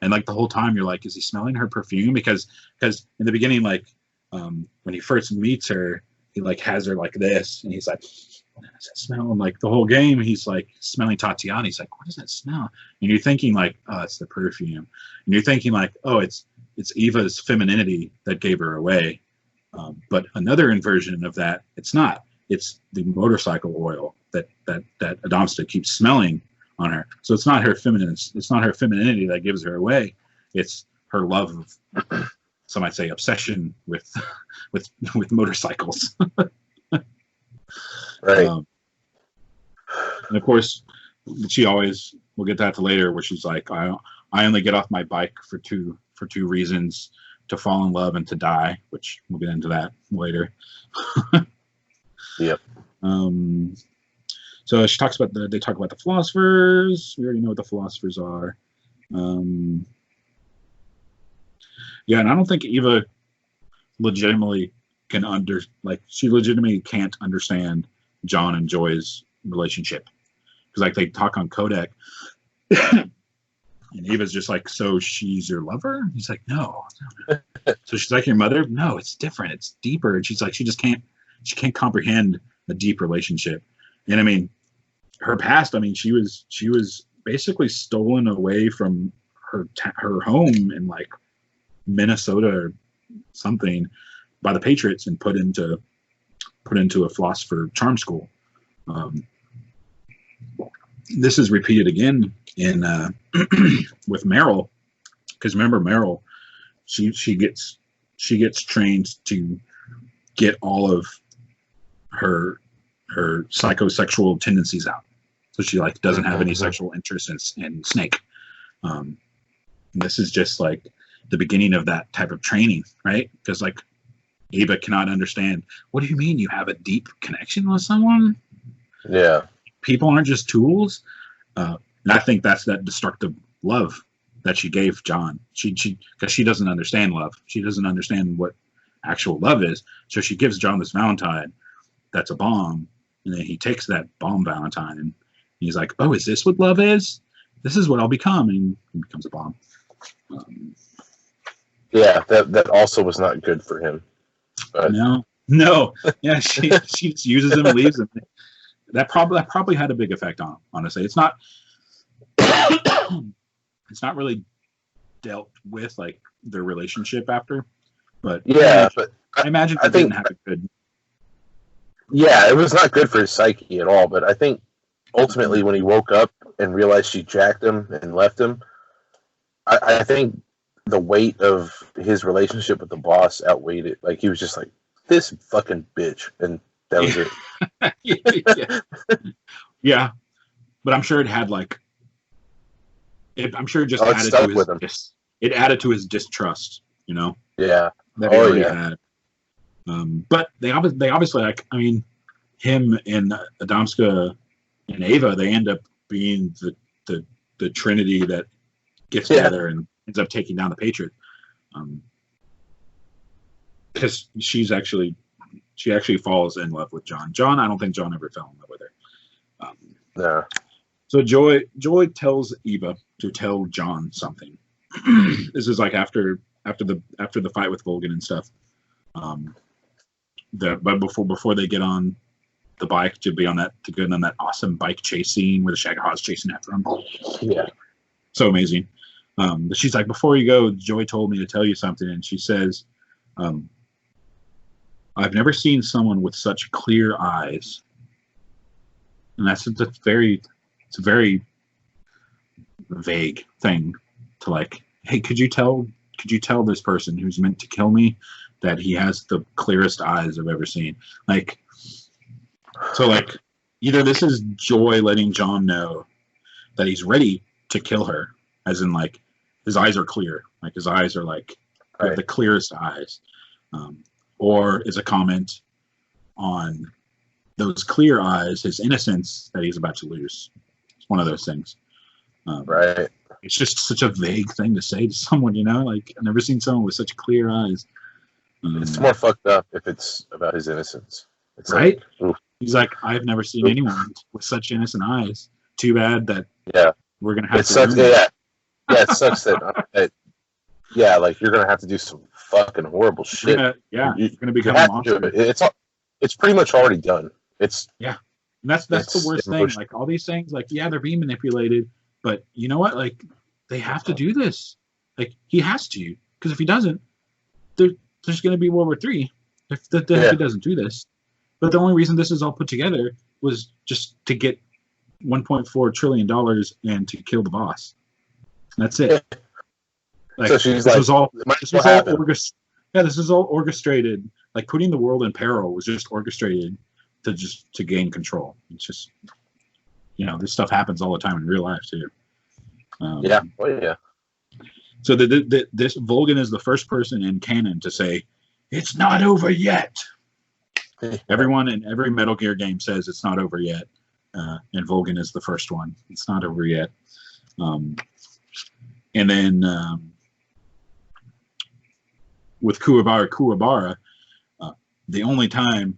And like the whole time you're like, is he smelling her perfume? Because in the beginning, like when he first meets her, he like has her like this, and he's like, what does that smell? And like the whole game, he's like smelling Tatiana. He's like, what does that smell? And you're thinking like, oh, it's the perfume. And you're thinking like, oh, it's Eva's femininity that gave her away. But another inversion of that, it's not. It's the motorcycle oil that Adamska keeps smelling on her. So it's not her femininity that gives her away. It's her love of, some might say, obsession with motorcycles. Right. And of course, she always, we'll get that to later, where she's like, I only get off my bike for two reasons: to fall in love and to die, which we'll get into that later. Yep. So she talks about they talk about the philosophers. We already know what the philosophers are. Yeah, and I don't think Eva legitimately she legitimately can't understand John and Joy's relationship, because like they talk on codec, and Eva's just like, so she's your lover? He's like, no. So she's like your mother? No, it's different. It's deeper. And she's like, she can't comprehend a deep relationship. And I mean, her past, I mean, she was basically stolen away from her home in like Minnesota or something by the Patriots and put into a philosopher charm school. This is repeated again in with Meryl, because remember Meryl, she gets trained to get all of her psychosexual tendencies out, so she like doesn't have any sexual interest in Snake. And this is just like the beginning of that type of training, right? Because like Eva cannot understand, what do you mean you have a deep connection with someone? Yeah. People aren't just tools. And I think that's that destructive love that she gave John. Because she doesn't understand love. She doesn't understand what actual love is. So she gives John this Valentine that's a bomb. And then he takes that bomb Valentine and he's like, oh, is this what love is? This is what I'll become. And he becomes a bomb. Yeah, that also was not good for him. But no. Yeah, she just uses him and leaves him. That probably had a big effect on him, honestly. It's not it's not really dealt with like their relationship after, but yeah, I imagine it didn't have a good. Yeah, it was not good for his psyche at all. But I think ultimately, when he woke up and realized she jacked him and left him, I think the weight of his relationship with the boss outweighed it. Like he was just like, this fucking bitch, and that was it. Yeah, but I'm sure it had like. I'm sure it just added to his. It added to his distrust, you know. Yeah. That he already had. But they obviously like, I mean, him and Adamska and Ava, they end up being the trinity that gets together and ends up taking down the Patriot. Because she actually falls in love with John. I don't think John ever fell in love with her. No. So Joy tells Eva to tell John something. This is like after the fight with Volgan and stuff. But before they get on the bike to get on that awesome bike chase scene where the Shagahaw's chasing after them. Yeah. So amazing. But she's like, before you go, Joy told me to tell you something, and she says, I've never seen someone with such clear eyes. And it's a very vague thing to like, hey, could you tell this person who's meant to kill me that he has the clearest eyes I've ever seen? Like, so like either this is Joy letting John know that he's ready to kill her, as in like his eyes are clear, like his eyes are like the clearest eyes, or is a comment on those clear eyes, his innocence that he's about to lose. It's one of those things. Right. It's just such a vague thing to say to someone, you know, like I've never seen someone with such clear eyes. It's more fucked up if it's about his innocence. It's right? Like, He's like, I've never seen anyone with such innocent eyes. Too bad that we're gonna have it to. Sucks, it sucks that like you're gonna have to do some fucking horrible shit. You're gonna become a monster. It's pretty much already done. It's And that's the worst thing. Like all these things, like they're being manipulated, but you know what? Like they have to do this. Like he has to, because if he doesn't, there's going to be World War III if he doesn't do this. But the only reason this is all put together was just to get $1.4 trillion and to kill the boss. That's it. Like, so she's this was all orchestrated. Like putting the world in peril was just orchestrated to gain control. It's just, this stuff happens all the time in real life too. So this Volgin is the first person in canon to say, "It's not over yet." Everyone in every Metal Gear game says it's not over yet, and Volgin is the first one. It's not over yet. And then with Kuwabara, the only time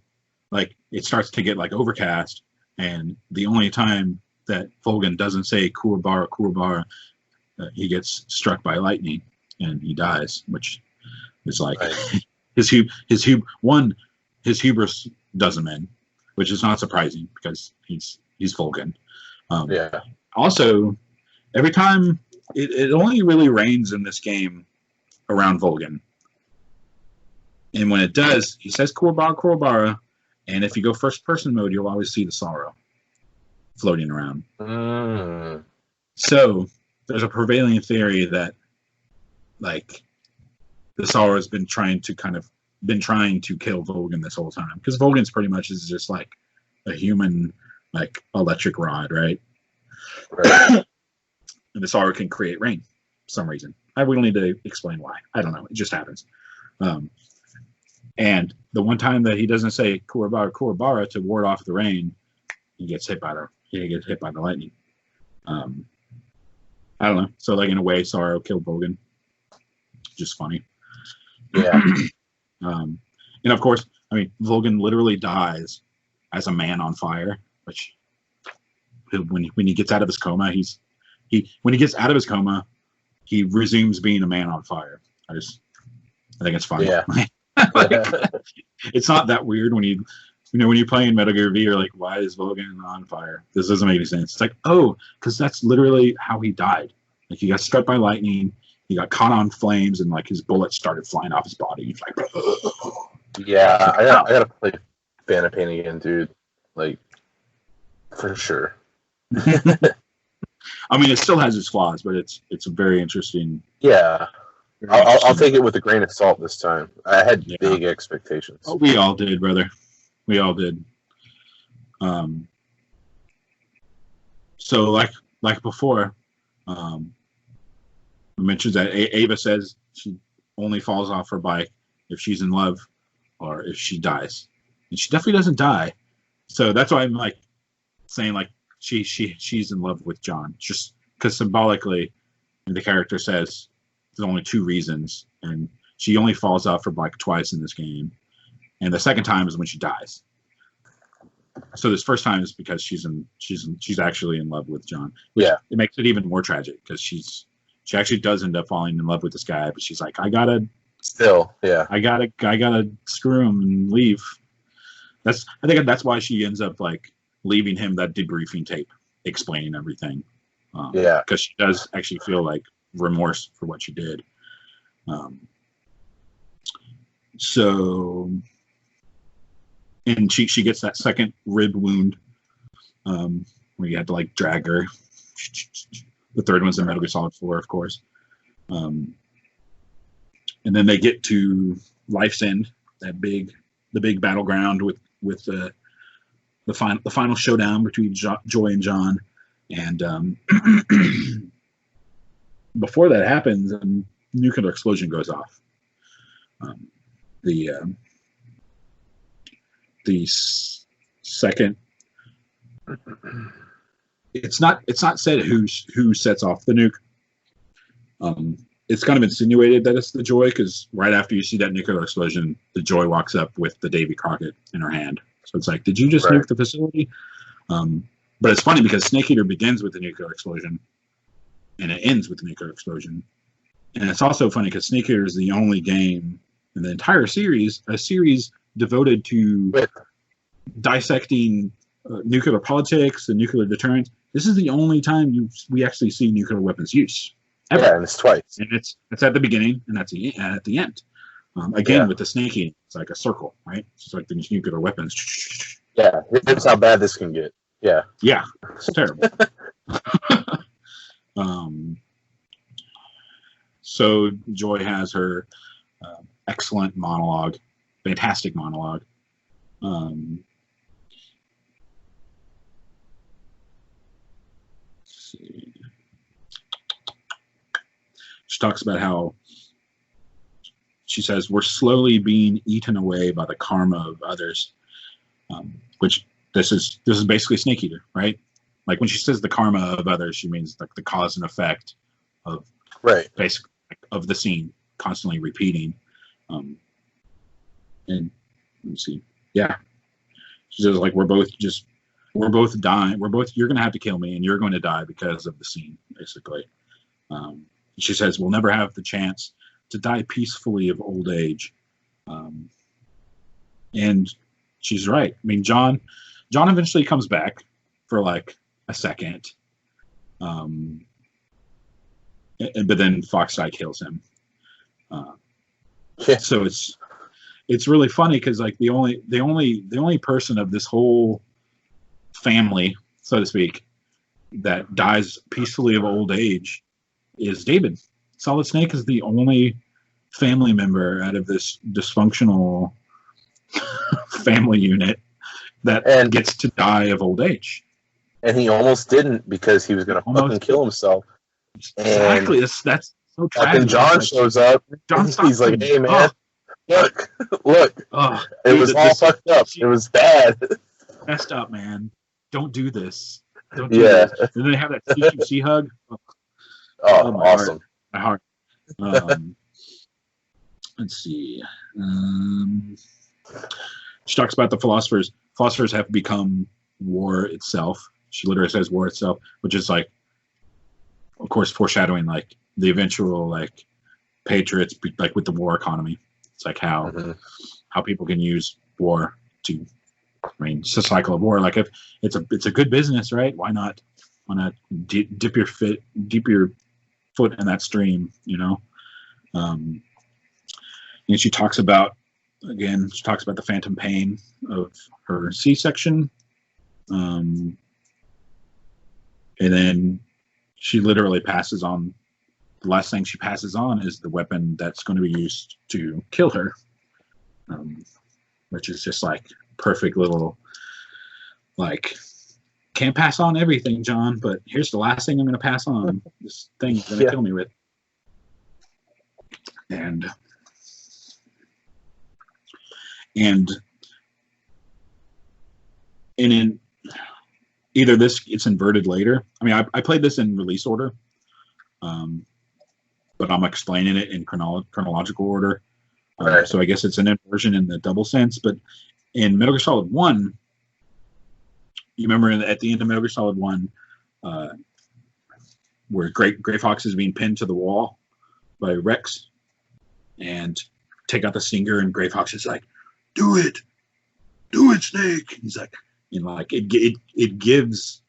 like it starts to get like overcast, and the only time that Volgin doesn't say Kuwabara, he gets struck by lightning and he dies, which is like his hubris does him in, which is not surprising because he's Volgin. Also, every time it only really rains in this game around Volgin, and when it does, he says Kuwabara, and if you go first person mode, you'll always see the sorrow floating around. So there's a prevailing theory that like the sorrow has been trying to kill Volgin this whole time, because Volgin's pretty much is just like a human like electric rod, right? And the sorrow can create rain for some reason. We don't need to explain why. I don't know. It just happens. And the one time that he doesn't say Kuwabara to ward off the rain, he gets hit by the lightning. I don't know. So like in a way, sorrow killed Volgin. Just funny. And of course, I mean, Volgin literally dies as a man on fire, which when he gets out of his coma, he resumes being a man on fire. I think it's funny. It's not that weird when when you're playing Metal Gear V, you're like, why is Volgin on fire? This doesn't make any sense. It's like, because that's literally how he died. Like he got struck by lightning, he got caught on flames, and like his bullets started flying off his body. He's like, I gotta play Phantom Pain again, dude. Like, for sure. I mean, it still has its flaws, but it's a very interesting. I'll take it with a grain of salt this time. I had big expectations. Oh, we all did, brother. We all did. So like before, we mentioned that Ava says she only falls off her bike if she's in love or if she dies, and she definitely doesn't die. So that's why I'm like saying like she's in love with John, just because symbolically the character says there's only two reasons, and she only falls off her bike twice in this game, and the second time is when she dies. So this first time is because she's actually in love with John. Which it makes it even more tragic because she actually does end up falling in love with this guy, but she's like, I gotta screw him and leave. I think that's why she ends up like leaving him that debriefing tape explaining everything. Because she does actually feel like remorse for what she did. And she gets that second rib wound where you had to like drag her. The third one's in Metal Gear Solid 4, of course. And then they get to Life's End, the big battleground with the final showdown between Joy and John. And before that happens, a nuclear explosion goes off. The second, it's not said who sets off the nuke. It's kind of insinuated that it's the Joy, because right after you see that nuclear explosion, the Joy walks up with the Davy Crockett in her hand. So it's like, did you just nuke the facility? But it's funny because Snake Eater begins with a nuclear explosion, and it ends with a nuclear explosion. And it's also funny because Snake Eater is the only game in the entire series, a series devoted to dissecting nuclear politics and nuclear deterrence. This is the only time we actually see nuclear weapons use. Ever. Yeah, and it's twice. And it's at the beginning and at the end. Again, with the Snake Eater, it's like a circle, right? It's like these nuclear weapons. Yeah, here's how bad this can get. Yeah. Yeah, it's terrible. So Joy has her excellent monologue, fantastic monologue. Let's see. She talks about how she says we're slowly being eaten away by the karma of others, which this is basically Snake Eater, right? Like when she says the karma of others, she means like the cause and effect of basically of the scene constantly repeating. And let me see, yeah, she says like we're both dying. You're gonna have to kill me, and you're going to die because of the scene, basically. She says we'll never have the chance to die peacefully of old age, and she's right. I mean, John eventually comes back for like a second, but then Foxeye kills him. So it's really funny because like the only person of this whole family, so to speak, that dies peacefully of old age is David. Solid Snake is the only family member out of this dysfunctional family unit that gets to die of old age. And he almost didn't because he was going to fucking kill himself. Exactly. That's so tragic. And John shows up. He's like, "Hey man, look. It was all fucked up. It was bad. Messed up, man. Don't do this. Don't do this." And then they have that CQC hug. Oh, my awesome. Heart. My heart. Let's see. She talks about the philosophers. Philosophers have become war itself. She literally says war itself, which is like, of course, foreshadowing like the eventual like patriots, like with the war economy. It's like how people can use war to. I mean, it's a cycle of war. Like if it's a good business, right? Why not dip your foot in that stream? You know. And she talks about the phantom pain of her C-section. And then she literally passes on. The last thing she passes on is the weapon that's going to be used to kill her, which is just like perfect little, like, can't pass on everything, John, but here's the last thing I'm going to pass on. This thing you're going to kill me with. And in either it's inverted later. I mean, I played this in release order, but I'm explaining it in chronological order. So I guess it's an inversion in the double sense. But in Metal Gear Solid 1, you remember at the end of Metal Gear Solid 1, where Gray Fox is being pinned to the wall by Rex, and take out the Stinger, and Gray Fox is like, "Do it, Snake." He's like, and like it gives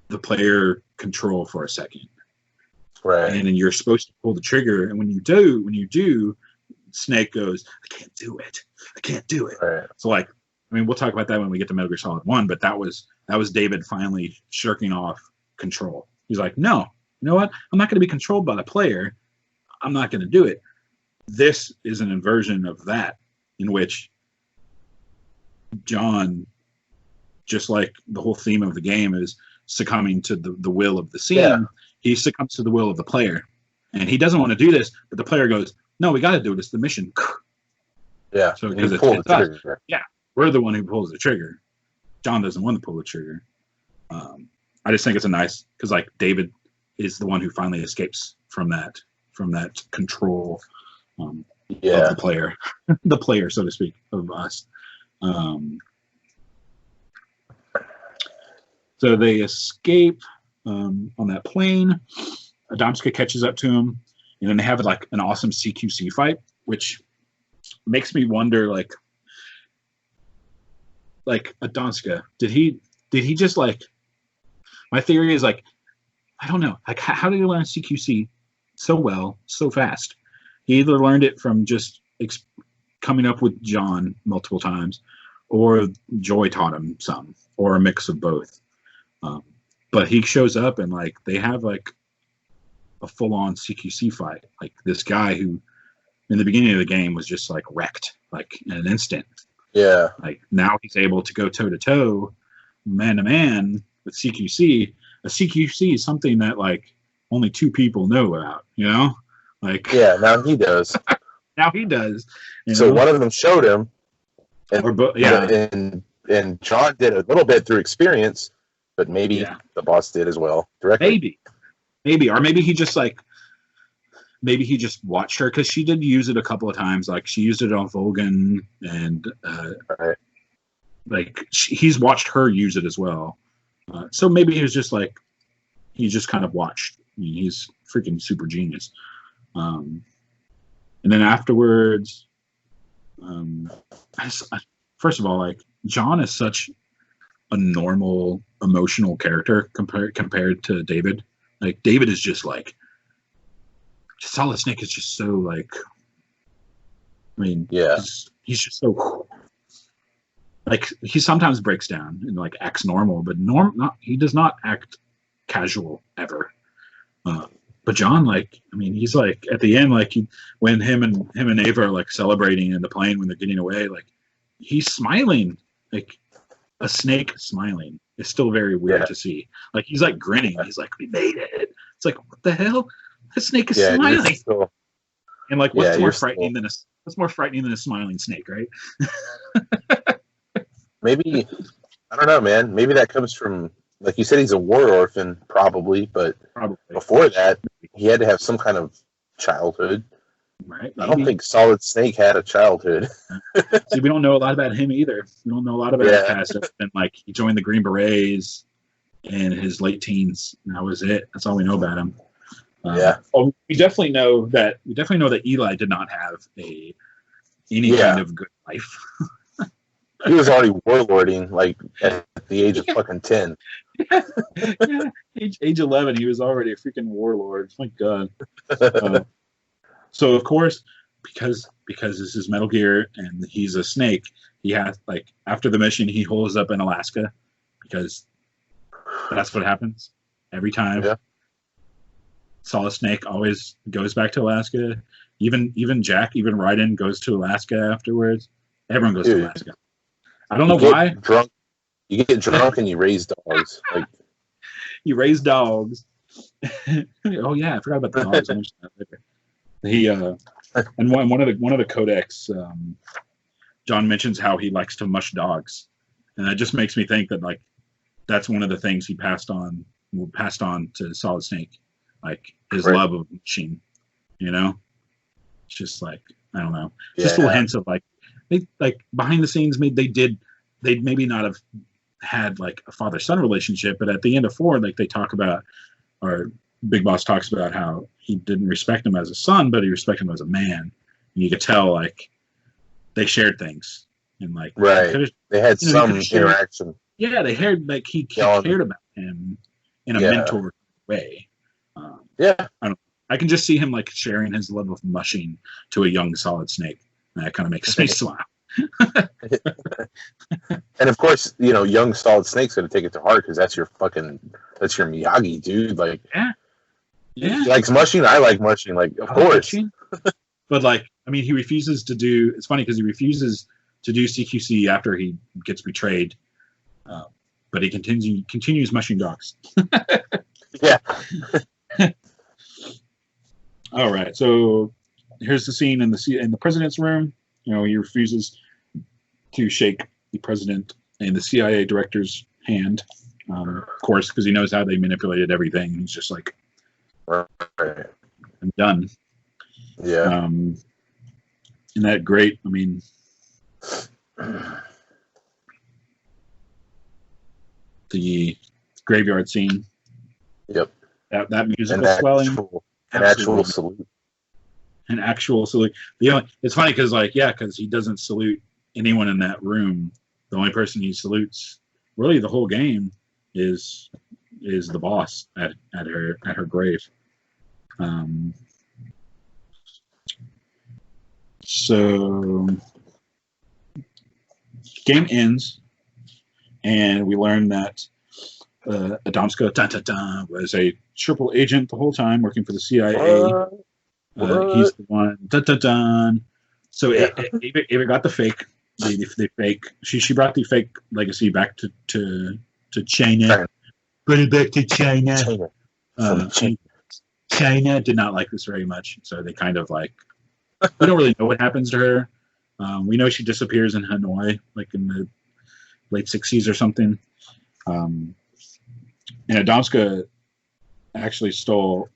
the player control for a second, right? And then you're supposed to pull the trigger, and when you do, Snake goes, I can't do it. Right. So like, I mean, we'll talk about that when we get to Metal Gear Solid 1, but that was David finally shirking off control. He's like, no, you know what? I'm not going to be controlled by the player. I'm not going to do it. This is an inversion of that, in which John, just like the whole theme of the game is succumbing to the will of the scene, he succumbs to the will of the player. And he doesn't want to do this, but the player goes, no, we got to do it. It's the mission. Yeah. So because it's us. Yeah, we're the one who pulls the trigger. John doesn't want to pull the trigger. I just think it's a nice, because like David is the one who finally escapes from that control of the player, so to speak, of us. So they escape on that plane. Adamska catches up to him, and then they have like an awesome CQC fight, which makes me wonder, like Adamska, did he just like? My theory is like, I don't know, like how did he learn CQC so well, so fast? He either learned it from just coming up with John multiple times, or Joy taught him some, or a mix of both. But he shows up and like they have like a full-on CQC fight. Like this guy who, in the beginning of the game, was just like wrecked, like in an instant. Yeah. Like now he's able to go toe-to-toe, man-to-man with CQC. A CQC is something that like only two people know about, you know? Like yeah, now he does. Now he does. So know? One of them showed him, and yeah, and John did a little bit through experience, but maybe the boss did as well directly. Maybe, or maybe he just like. Maybe he just watched her, because she did use it a couple of times. Like she used it on Volgan, and right. Like he's watched her use it as well. So maybe he was just like, he just kind of watched. I mean, he's freaking super genius. And then afterwards, first of all, like John is such a normal, emotional character compared to David. Like David is just like, Solid Snake is just so like, I mean, yeah, he's just so like, he sometimes breaks down and like acts normal, but he does not act casual ever. But John, like, I mean, he's like at the end, like when him and Ava are like celebrating in the plane when they're getting away, like he's smiling, like a snake smiling. It's still very weird to see. Like he's like grinning. He's like, "We made it." It's like, what the hell? The snake is smiling. And like, what's more frightening than a smiling snake, right? Maybe, I don't know, man. Maybe that comes from, like you said, he's a war orphan, probably. But before that, he had to have some kind of childhood. Right. Maybe. I don't think Solid Snake had a childhood. See, we don't know a lot about him either. We don't know a lot about his past. And like, he joined the Green Berets in his late teens. And that was it. That's all we know about him. Oh, we definitely know that Eli did not have any kind of good life. He was already warlording like at the age of fucking 10. Age 11, he was already a freaking warlord. My God. So of course, because this is Metal Gear and he's a snake, he has like after the mission he holes up in Alaska, because that's what happens every time. Yeah. Solid Snake always goes back to Alaska. Even Jack, even Raiden goes to Alaska afterwards. Everyone goes to Alaska. I don't know why. You get drunk and you raise dogs. Like you raise dogs. Oh yeah, I forgot about the dogs. I mentioned that later. He and one of the codex, John mentions how he likes to mush dogs, and that just makes me think that like that's one of the things he passed on to Solid Snake, like his love of mushing. You know, it's just like I don't know, just little hints of like they like behind the scenes they'd maybe not have had like a father-son relationship, but at the end of 4, like they talk about, or Big Boss talks about how he didn't respect him as a son, but he respected him as a man. And you could tell like they shared things and like they had some interaction. Yeah, they heard like he cared about him in a mentor way. I can just see him like sharing his love of mushing to a young Solid Snake. And that kind of makes me smile. And of course, you know, young Solid Snake's gonna take it to heart because that's your Miyagi, dude. Like, he likes mushing. I like mushing. Like, of course. But like, I mean, he refuses to do. It's funny because he refuses to do CQC after he gets betrayed. But he continues mushing dogs. Yeah. All right. So here's the scene in the president's room. You know, he refuses to shake the president and the CIA director's hand, of course, because he knows how they manipulated everything. He's just like, I'm done. Yeah. Isn't that great? I mean, the graveyard scene. Yep. That musical swelling. An actual salute. An actual salute. It's funny because because he doesn't salute anyone in that room. The only person he salutes, really, the whole game is the boss at her grave. So game ends, and we learn that Adamska was a triple agent the whole time, working for the CIA. He's the one. So Ava got the fake. The fake. She brought the fake legacy back to China. Brought it back to China. China did not like this very much, so they kind of we don't really know what happens to her. We know she disappears in Hanoi, in the late 60s or something. And Adamska actually is the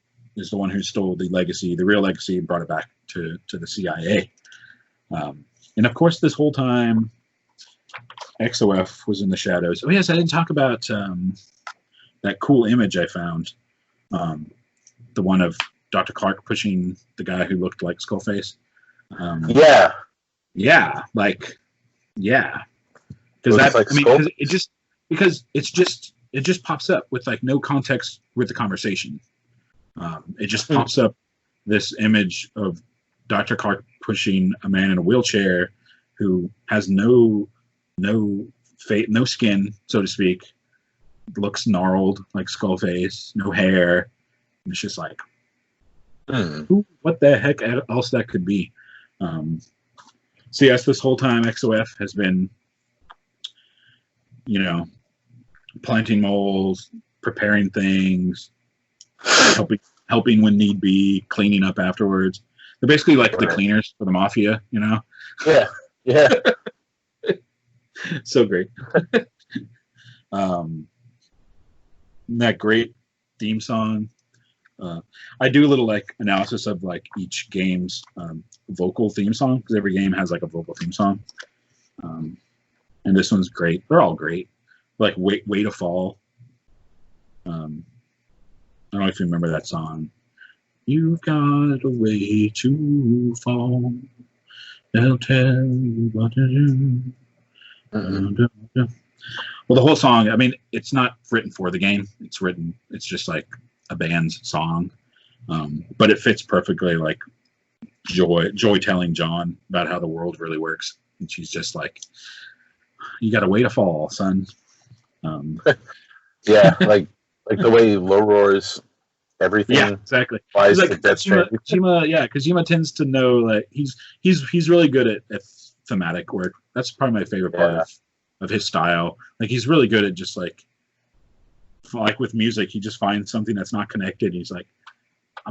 one who stole the legacy, the real legacy, and brought it back to the CIA. And of course, this whole time, XOF was in the shadows. Oh yes, I didn't talk about that cool image I found. The one of Dr. Clark pushing the guy who looked like Skullface. Because it just pops up with no context with the conversation. It just pops up this image of Dr. Clark pushing a man in a wheelchair who has no skin, so to speak, looks gnarled like Skullface, no hair. And it's just what the heck else that could be? So yes, this whole time XOF has been, planting moles, preparing things, helping when need be, cleaning up afterwards. They're basically the cleaners for the mafia, Yeah, yeah. So great. That great theme song. I do a little analysis of each game's vocal theme song, because every game has a vocal theme song. And this one's great. They're all great. Way to Fall. I don't know if you remember that song. You've got a way to fall. They'll tell you what to do. Well, the whole song, it's not written for the game. It's just a band's song. But it fits perfectly Joy telling John about how the world really works. And she's just you got a way to fall, son. Yeah, like the way low roars everything. Yeah, exactly. Kojima, Kojima tends to know he's really good at thematic work. That's probably my favorite part of his style. He's really good at just with music, he just finds something that's not connected. He's I'm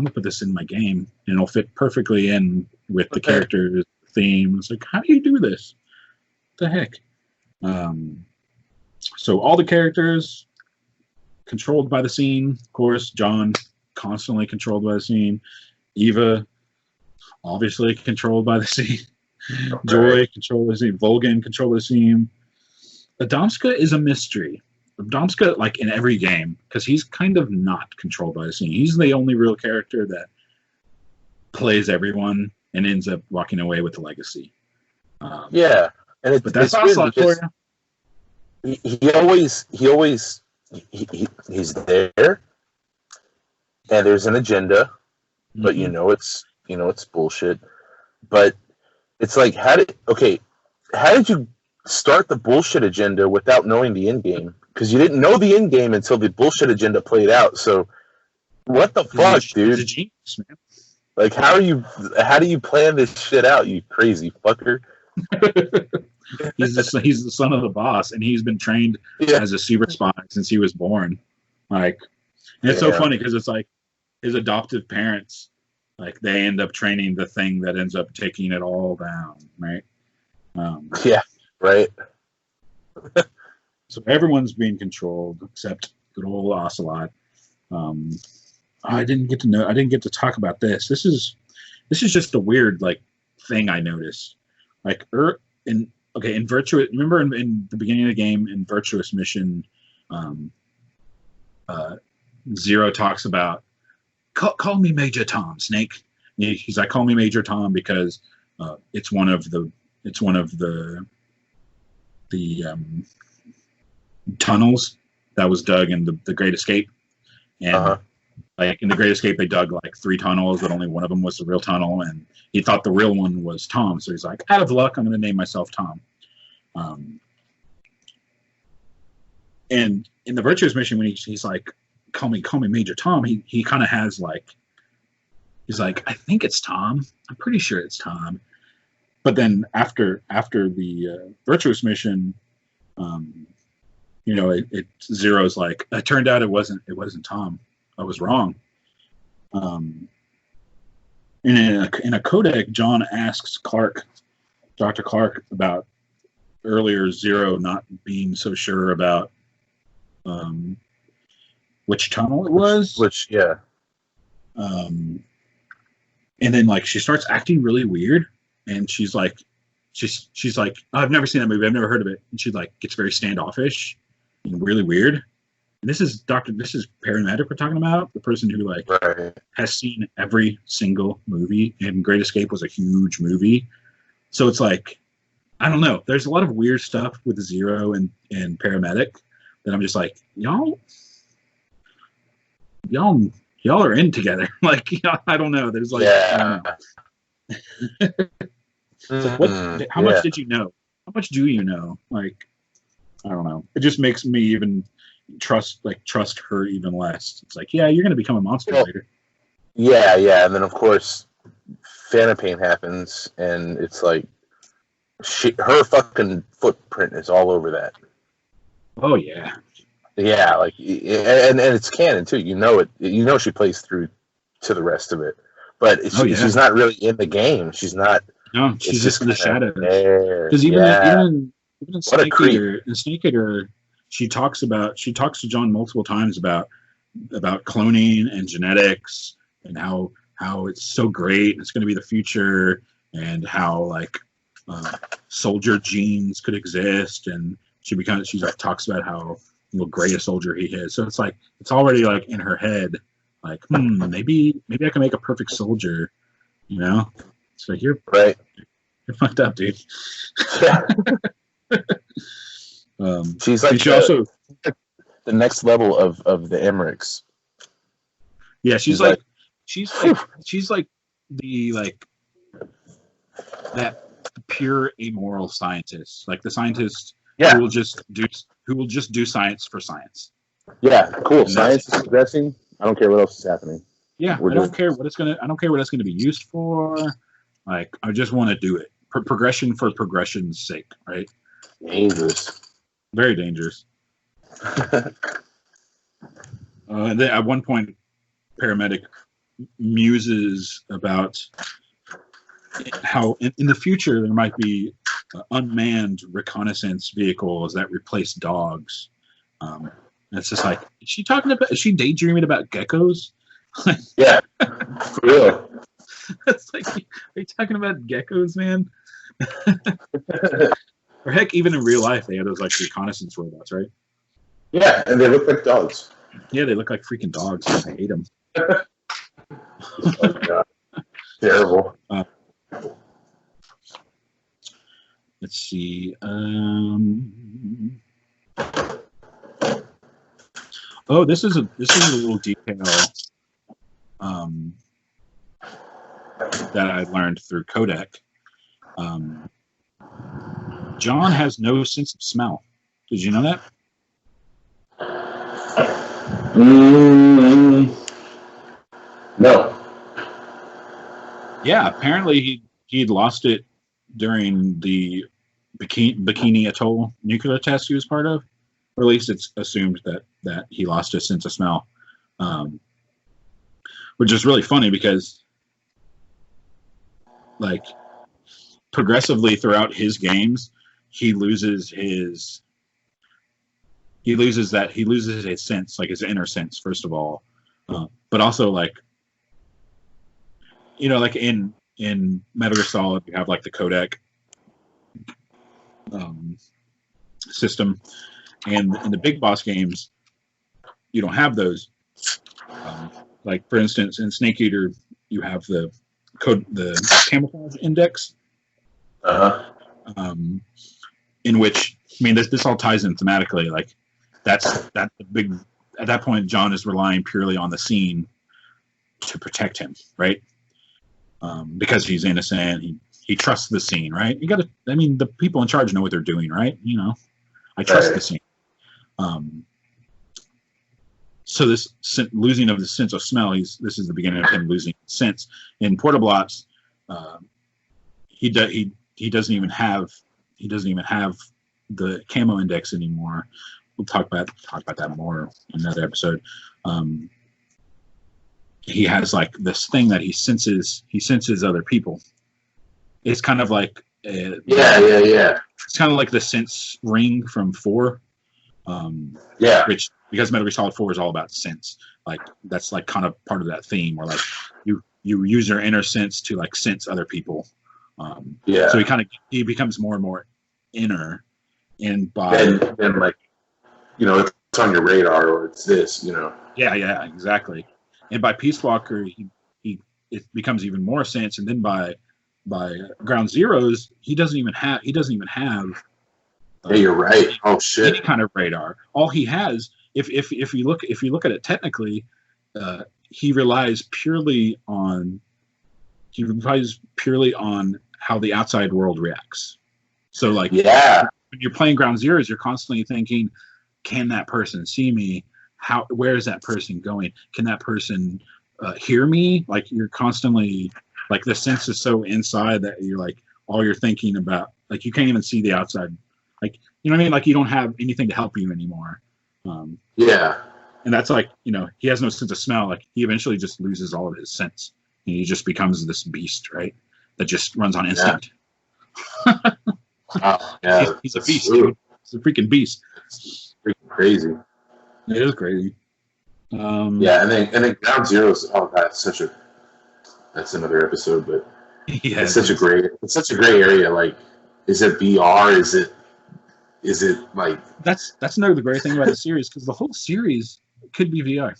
gonna put this in my game, and it'll fit perfectly in with the character's theme. It's how do you do this? What the heck? So all the characters controlled by the scene. Of course, John constantly controlled by the scene. Eva obviously controlled by the scene. Joy controlled by the scene. Volgan controlled by the scene. Adamska is a mystery. Adamska, in every game, because he's kind of not controlled by the scene. He's the only real character that plays everyone and ends up walking away with the legacy. Yeah, and but that's also for you. He's there, and there's an agenda, but it's bullshit. But it's how did you start the bullshit agenda without knowing the end game? Because you didn't know the end game until the bullshit agenda played out. So what the fuck, dude? He's a genius, man. How do you plan this shit out, you crazy fucker? He's the son of the boss, and he's been trained as a super spy since he was born. And it's so funny because it's his adoptive parents, they end up training the thing that ends up taking it all down, right? Right. So everyone's being controlled except good old Ocelot. I didn't get to talk about this. This is just a weird thing I noticed. In Virtuous, remember in the beginning of the game in Virtuous Mission, Zero talks about call me Major Tom, Snake. He's like, call me Major Tom because it's one of the tunnels that was dug in the Great Escape, and like in the Great Escape they dug like 3 tunnels, but only one of them was the real tunnel, and he thought the real one was Tom, so he's like, out of luck, I'm going to name myself Tom. And in the Virtuous mission, when he's like, call me Major Tom, he kind of has like, he's like, I think it's Tom. I'm pretty sure it's Tom. But then after the Virtuous mission, Zero's like, it turned out it wasn't Tom. I was wrong. And in a codec, John asks Dr. Clark, about earlier Zero not being so sure about which tunnel it was. And then like she starts acting really weird, and she's like, oh, I've never seen that movie, I've never heard of it, and she like gets very standoffish and really weird. And this is Paramedic we're talking about, the person who like has seen every single movie, and Great Escape was a huge movie. So it's like, I don't know. There's a lot of weird stuff with Zero and Paramedic that I'm just like, y'all are in together. Like, I don't know. There's like, it's like, how much did you know? How much do you know? Like, I don't know. It just makes me even trust her even less. It's like, yeah, you're gonna become a monster later. Yeah, and then of course, Phantom Pain happens, and it's like, her fucking footprint is all over that. Oh yeah. Yeah, like, and it's canon too. You know it. You know she plays through to the rest of it, but she's not really in the game. She's not. No, she's just in the shadows. Because even in Snake Eater, she talks to John multiple times about cloning and genetics, and how it's so great and it's going to be the future, and how like soldier genes could exist, and she like talks about how great a soldier he is. So it's like, it's already like in her head, like, maybe I can make a perfect soldier, So you're fucked up, dude. Yeah. She's like also the next level of the Emmerichs. Yeah, she's like that pure amoral scientist, like the scientist who will just do science for science. Yeah, cool. And science is progressing. I don't care what else is happening. Yeah, I don't care what it's gonna be used for. Like, I just want to do it. Progression for progression's sake, right? Dangerous. Very dangerous. And then at one point, Paramedic muses about how in the future there might be unmanned reconnaissance vehicles that replace dogs. And it's just like, is she daydreaming about geckos? Yeah, for real. It's like, are you talking about geckos, man? Or heck, even in real life, they have those like reconnaissance robots, right? Yeah, and they look like dogs. Yeah, they look like freaking dogs. I hate them. Oh, God. Terrible. Let's see. Oh, this is a little detail that I learned through codec. John has no sense of smell. Did you know that? No. Yeah, apparently he'd lost it during the Bikini Atoll nuclear test he was part of. Or at least it's assumed that he lost his sense of smell. Which is really funny because, like, progressively throughout his games, he loses his sense, like his inner sense, first of all. But also, like, like in Metal Gear Solid, you have like the codec system, and in the big boss games, you don't have those. Like for instance, in Snake Eater, you have the camouflage index, in which, I mean, this all ties in thematically. Like that's the big. At that point, John is relying purely on the scene to protect him, right? Because he's innocent. He trusts the scene, right? You got to. I mean, the people in charge know what they're doing, right? You know, I trust the scene. So this losing of the sense of smell, this is the beginning of him losing sense. In Portable Ops, he doesn't even have the camo index anymore. We'll talk about that more in another episode. He has like this thing that he senses other people. It's kind of like it's kind of like the sense ring from 4. Which, because Metal Gear Solid 4 is all about sense, like that's like kind of part of that theme where like you use your inner sense to like sense other people. So he becomes more and more inner, and by then like, you know, it's on your radar, or it's this, you know. Yeah, exactly. And by Peace Walker, it becomes even more sense, and then by Ground Zeroes, he doesn't even have. Yeah, you're right. Oh shit! Any kind of radar. All he has, if you look at it technically, he relies purely on how the outside world reacts. So like, when you're playing Ground Zeroes, you're constantly thinking, can that person see me? Where is that person going? Can that person hear me? Like, you're constantly, like, the sense is so inside that you're like, all you're thinking about, like, you can't even see the outside. Like, you know what I mean? Like, you don't have anything to help you anymore. And that's like, you know, he has no sense of smell. Like, he eventually just loses all of his sense. And he just becomes this beast, right? That just runs on instinct. He's a beast, dude. He's a freaking beast. Freaking crazy. It is crazy. And then Ground Zeroes. Oh god, that's another episode, but it's such a great area. Like, is it VR? Is it like that's another great thing about the series, because the whole series could be VR.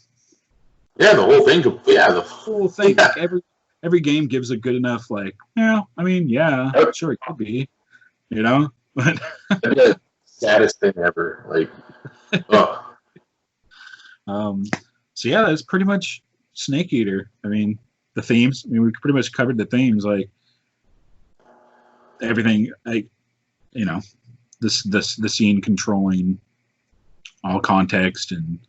Yeah, the whole thing. The whole thing. Yeah. Like every game gives a good enough, like, I mean, sure, it could be, you know. But the saddest thing ever. Like, So yeah, that's pretty much Snake Eater. I mean, the themes. I mean, we pretty much covered the themes, like everything, like, you know, the scene controlling all context and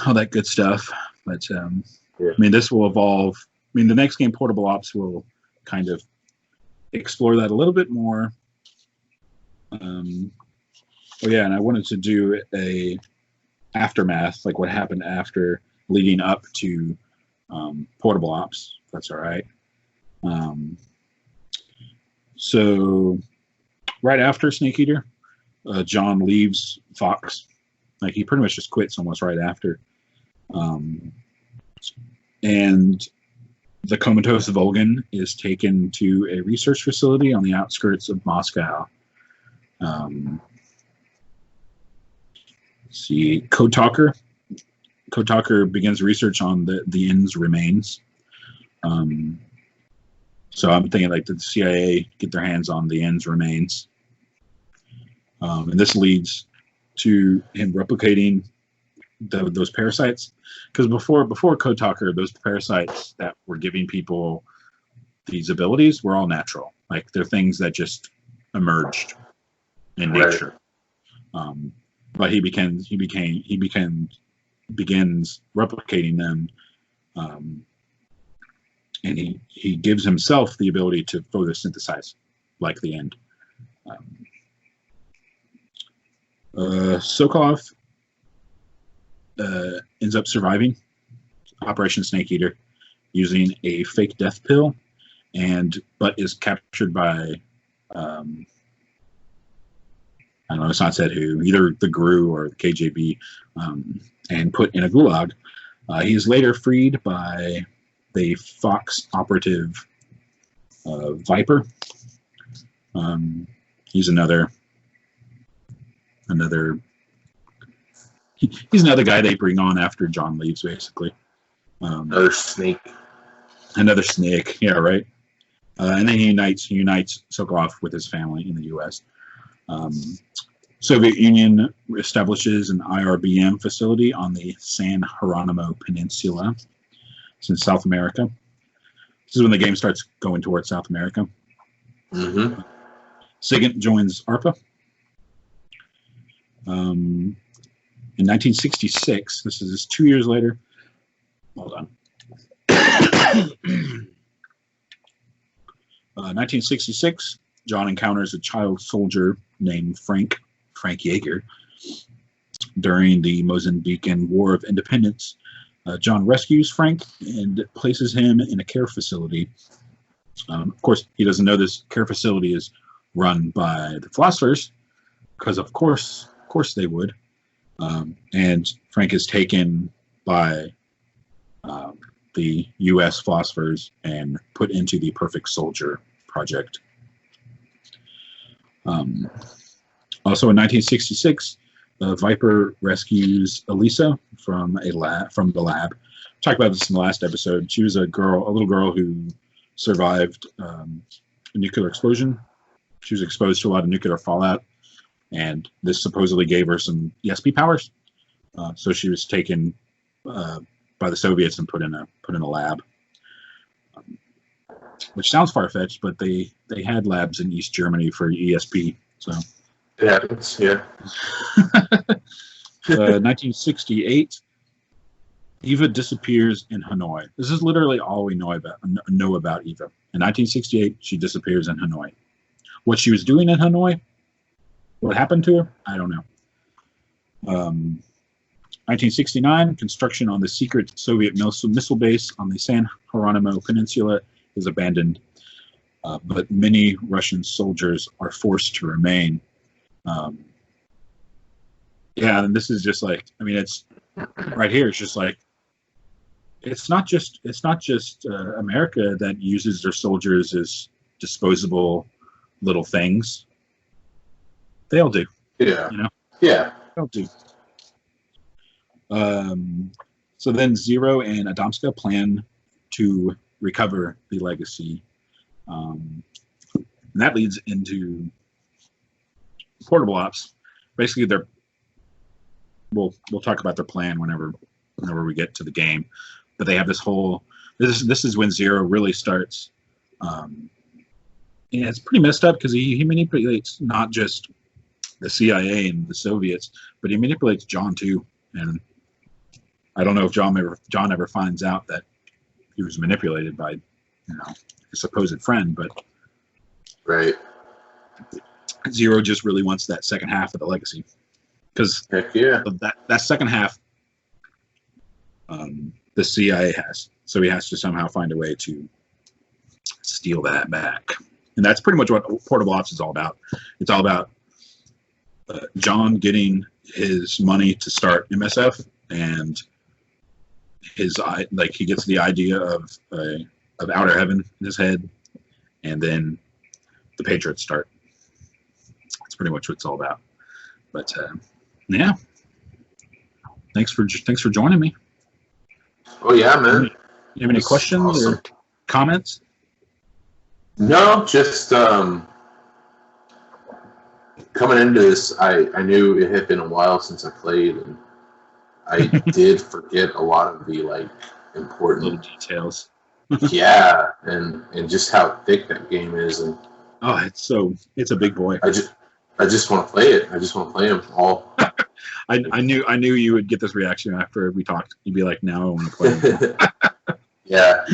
all that good stuff. But I mean, this will evolve. I mean, the next game, Portable Ops, will kind of explore that a little bit more. And I wanted to do a aftermath, like what happened after, leading up to Portable Ops, if that's all right. So right after Snake Eater, John leaves Fox. Like, he pretty much just quits almost right after. And the comatose Volgan is taken to a research facility on the outskirts of Moscow. See, Code Talker begins research on the Inn's remains. So I'm thinking, like, the CIA get their hands on the Inn's remains. And this leads to him replicating those parasites. Because before Code Talker, those parasites that were giving people these abilities were all natural. Like, they're things that just emerged in nature. But he begins replicating them, and he gives himself the ability to photosynthesize, like the End. Sokolov ends up surviving Operation Snake Eater using a fake death pill, but is captured by I don't know, it's not said who, either the GRU or the KGB, and put in a gulag. He is later freed by the Fox operative Viper. He's another. he's another guy they bring on after John leaves, basically. Another snake. Another snake, yeah, right. And then he unites Sokolov with his family in the U.S. Soviet Union establishes an IRBM facility on the San Geronimo Peninsula. It's in South America. This is when the game starts going towards South America. Mm-hmm. SIGINT joins ARPA. In 1966, this is just 2 years later. Hold on. 1966, John encounters a child soldier named Frank Yeager. During the Mozambican War of Independence, John rescues Frank and places him in a care facility. Of course, he doesn't know this care facility is run by the philosophers, because of course they would. And Frank is taken by the U.S. philosophers and put into the Perfect Soldier project. Also in 1966, Viper rescues Elisa from the lab. Talked about this in the last episode. She was a little girl who survived a nuclear explosion. She was exposed to a lot of nuclear fallout, and this supposedly gave her some ESP powers. So she was taken by the Soviets and put in a lab, which sounds far-fetched, but they had labs in East Germany for ESP. So it happens, yeah. 1968, Eva disappears in Hanoi. This is literally all we know about Eva. In 1968, she disappears in Hanoi. What she was doing in Hanoi, what happened to her, I don't know. 1969, construction on the secret Soviet missile base on the San Geronimo Peninsula is abandoned, but many Russian soldiers are forced to remain. Yeah, and this is just like, I mean, it's right here. It's just like, it's not just America that uses their soldiers as disposable little things. They all do. Yeah. You know? Yeah. They all do. So then Zero and Adamska plan to recover the legacy. And that leads into portable ops. Basically, we'll talk about their plan whenever we get to the game. But they have this whole. This is when Zero really starts. Yeah, it's pretty messed up because he manipulates not just the CIA and the Soviets, but he manipulates John too. And I don't know if John ever finds out that he was manipulated by, his supposed friend, but right. Zero just really wants that second half of the legacy, because that second half, the CIA has. So he has to somehow find a way to steal that back, and that's pretty much what Portable Ops is all about. It's all about John getting his money to start MSF, and he gets the idea of outer heaven in his head, and then the Patriots start. That's pretty much what it's all about. But yeah, thanks for joining me. Oh yeah, man. You have any questions or comments? No, just coming into this, I knew it had been a while since I played, and I did forget a lot of the important little details. Yeah, and just how thick that game is, and it's a big boy. I just want to play it. I just want to play them all. I knew you would get this reaction after we talked. You'd be like, "Now I want to play them." Yeah,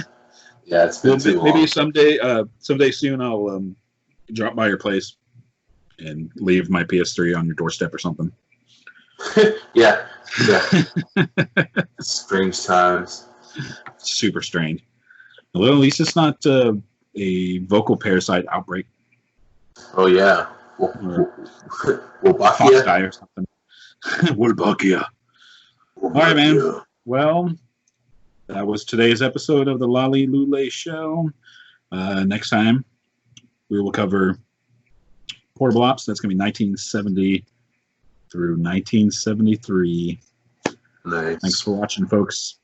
it's been too long. Maybe someday soon I'll drop by your place and leave my PS3 on your doorstep or something. yeah. Strange times. Super strange. Well, at least it's not a vocal parasite outbreak. Oh yeah. Wolbachia or something. Wolbachia. All right, man. Well, that was today's episode of the Lolly Lule Show. Next time, we will cover Portable Ops. That's going to be 1970 through 1973. Nice. Thanks for watching, folks.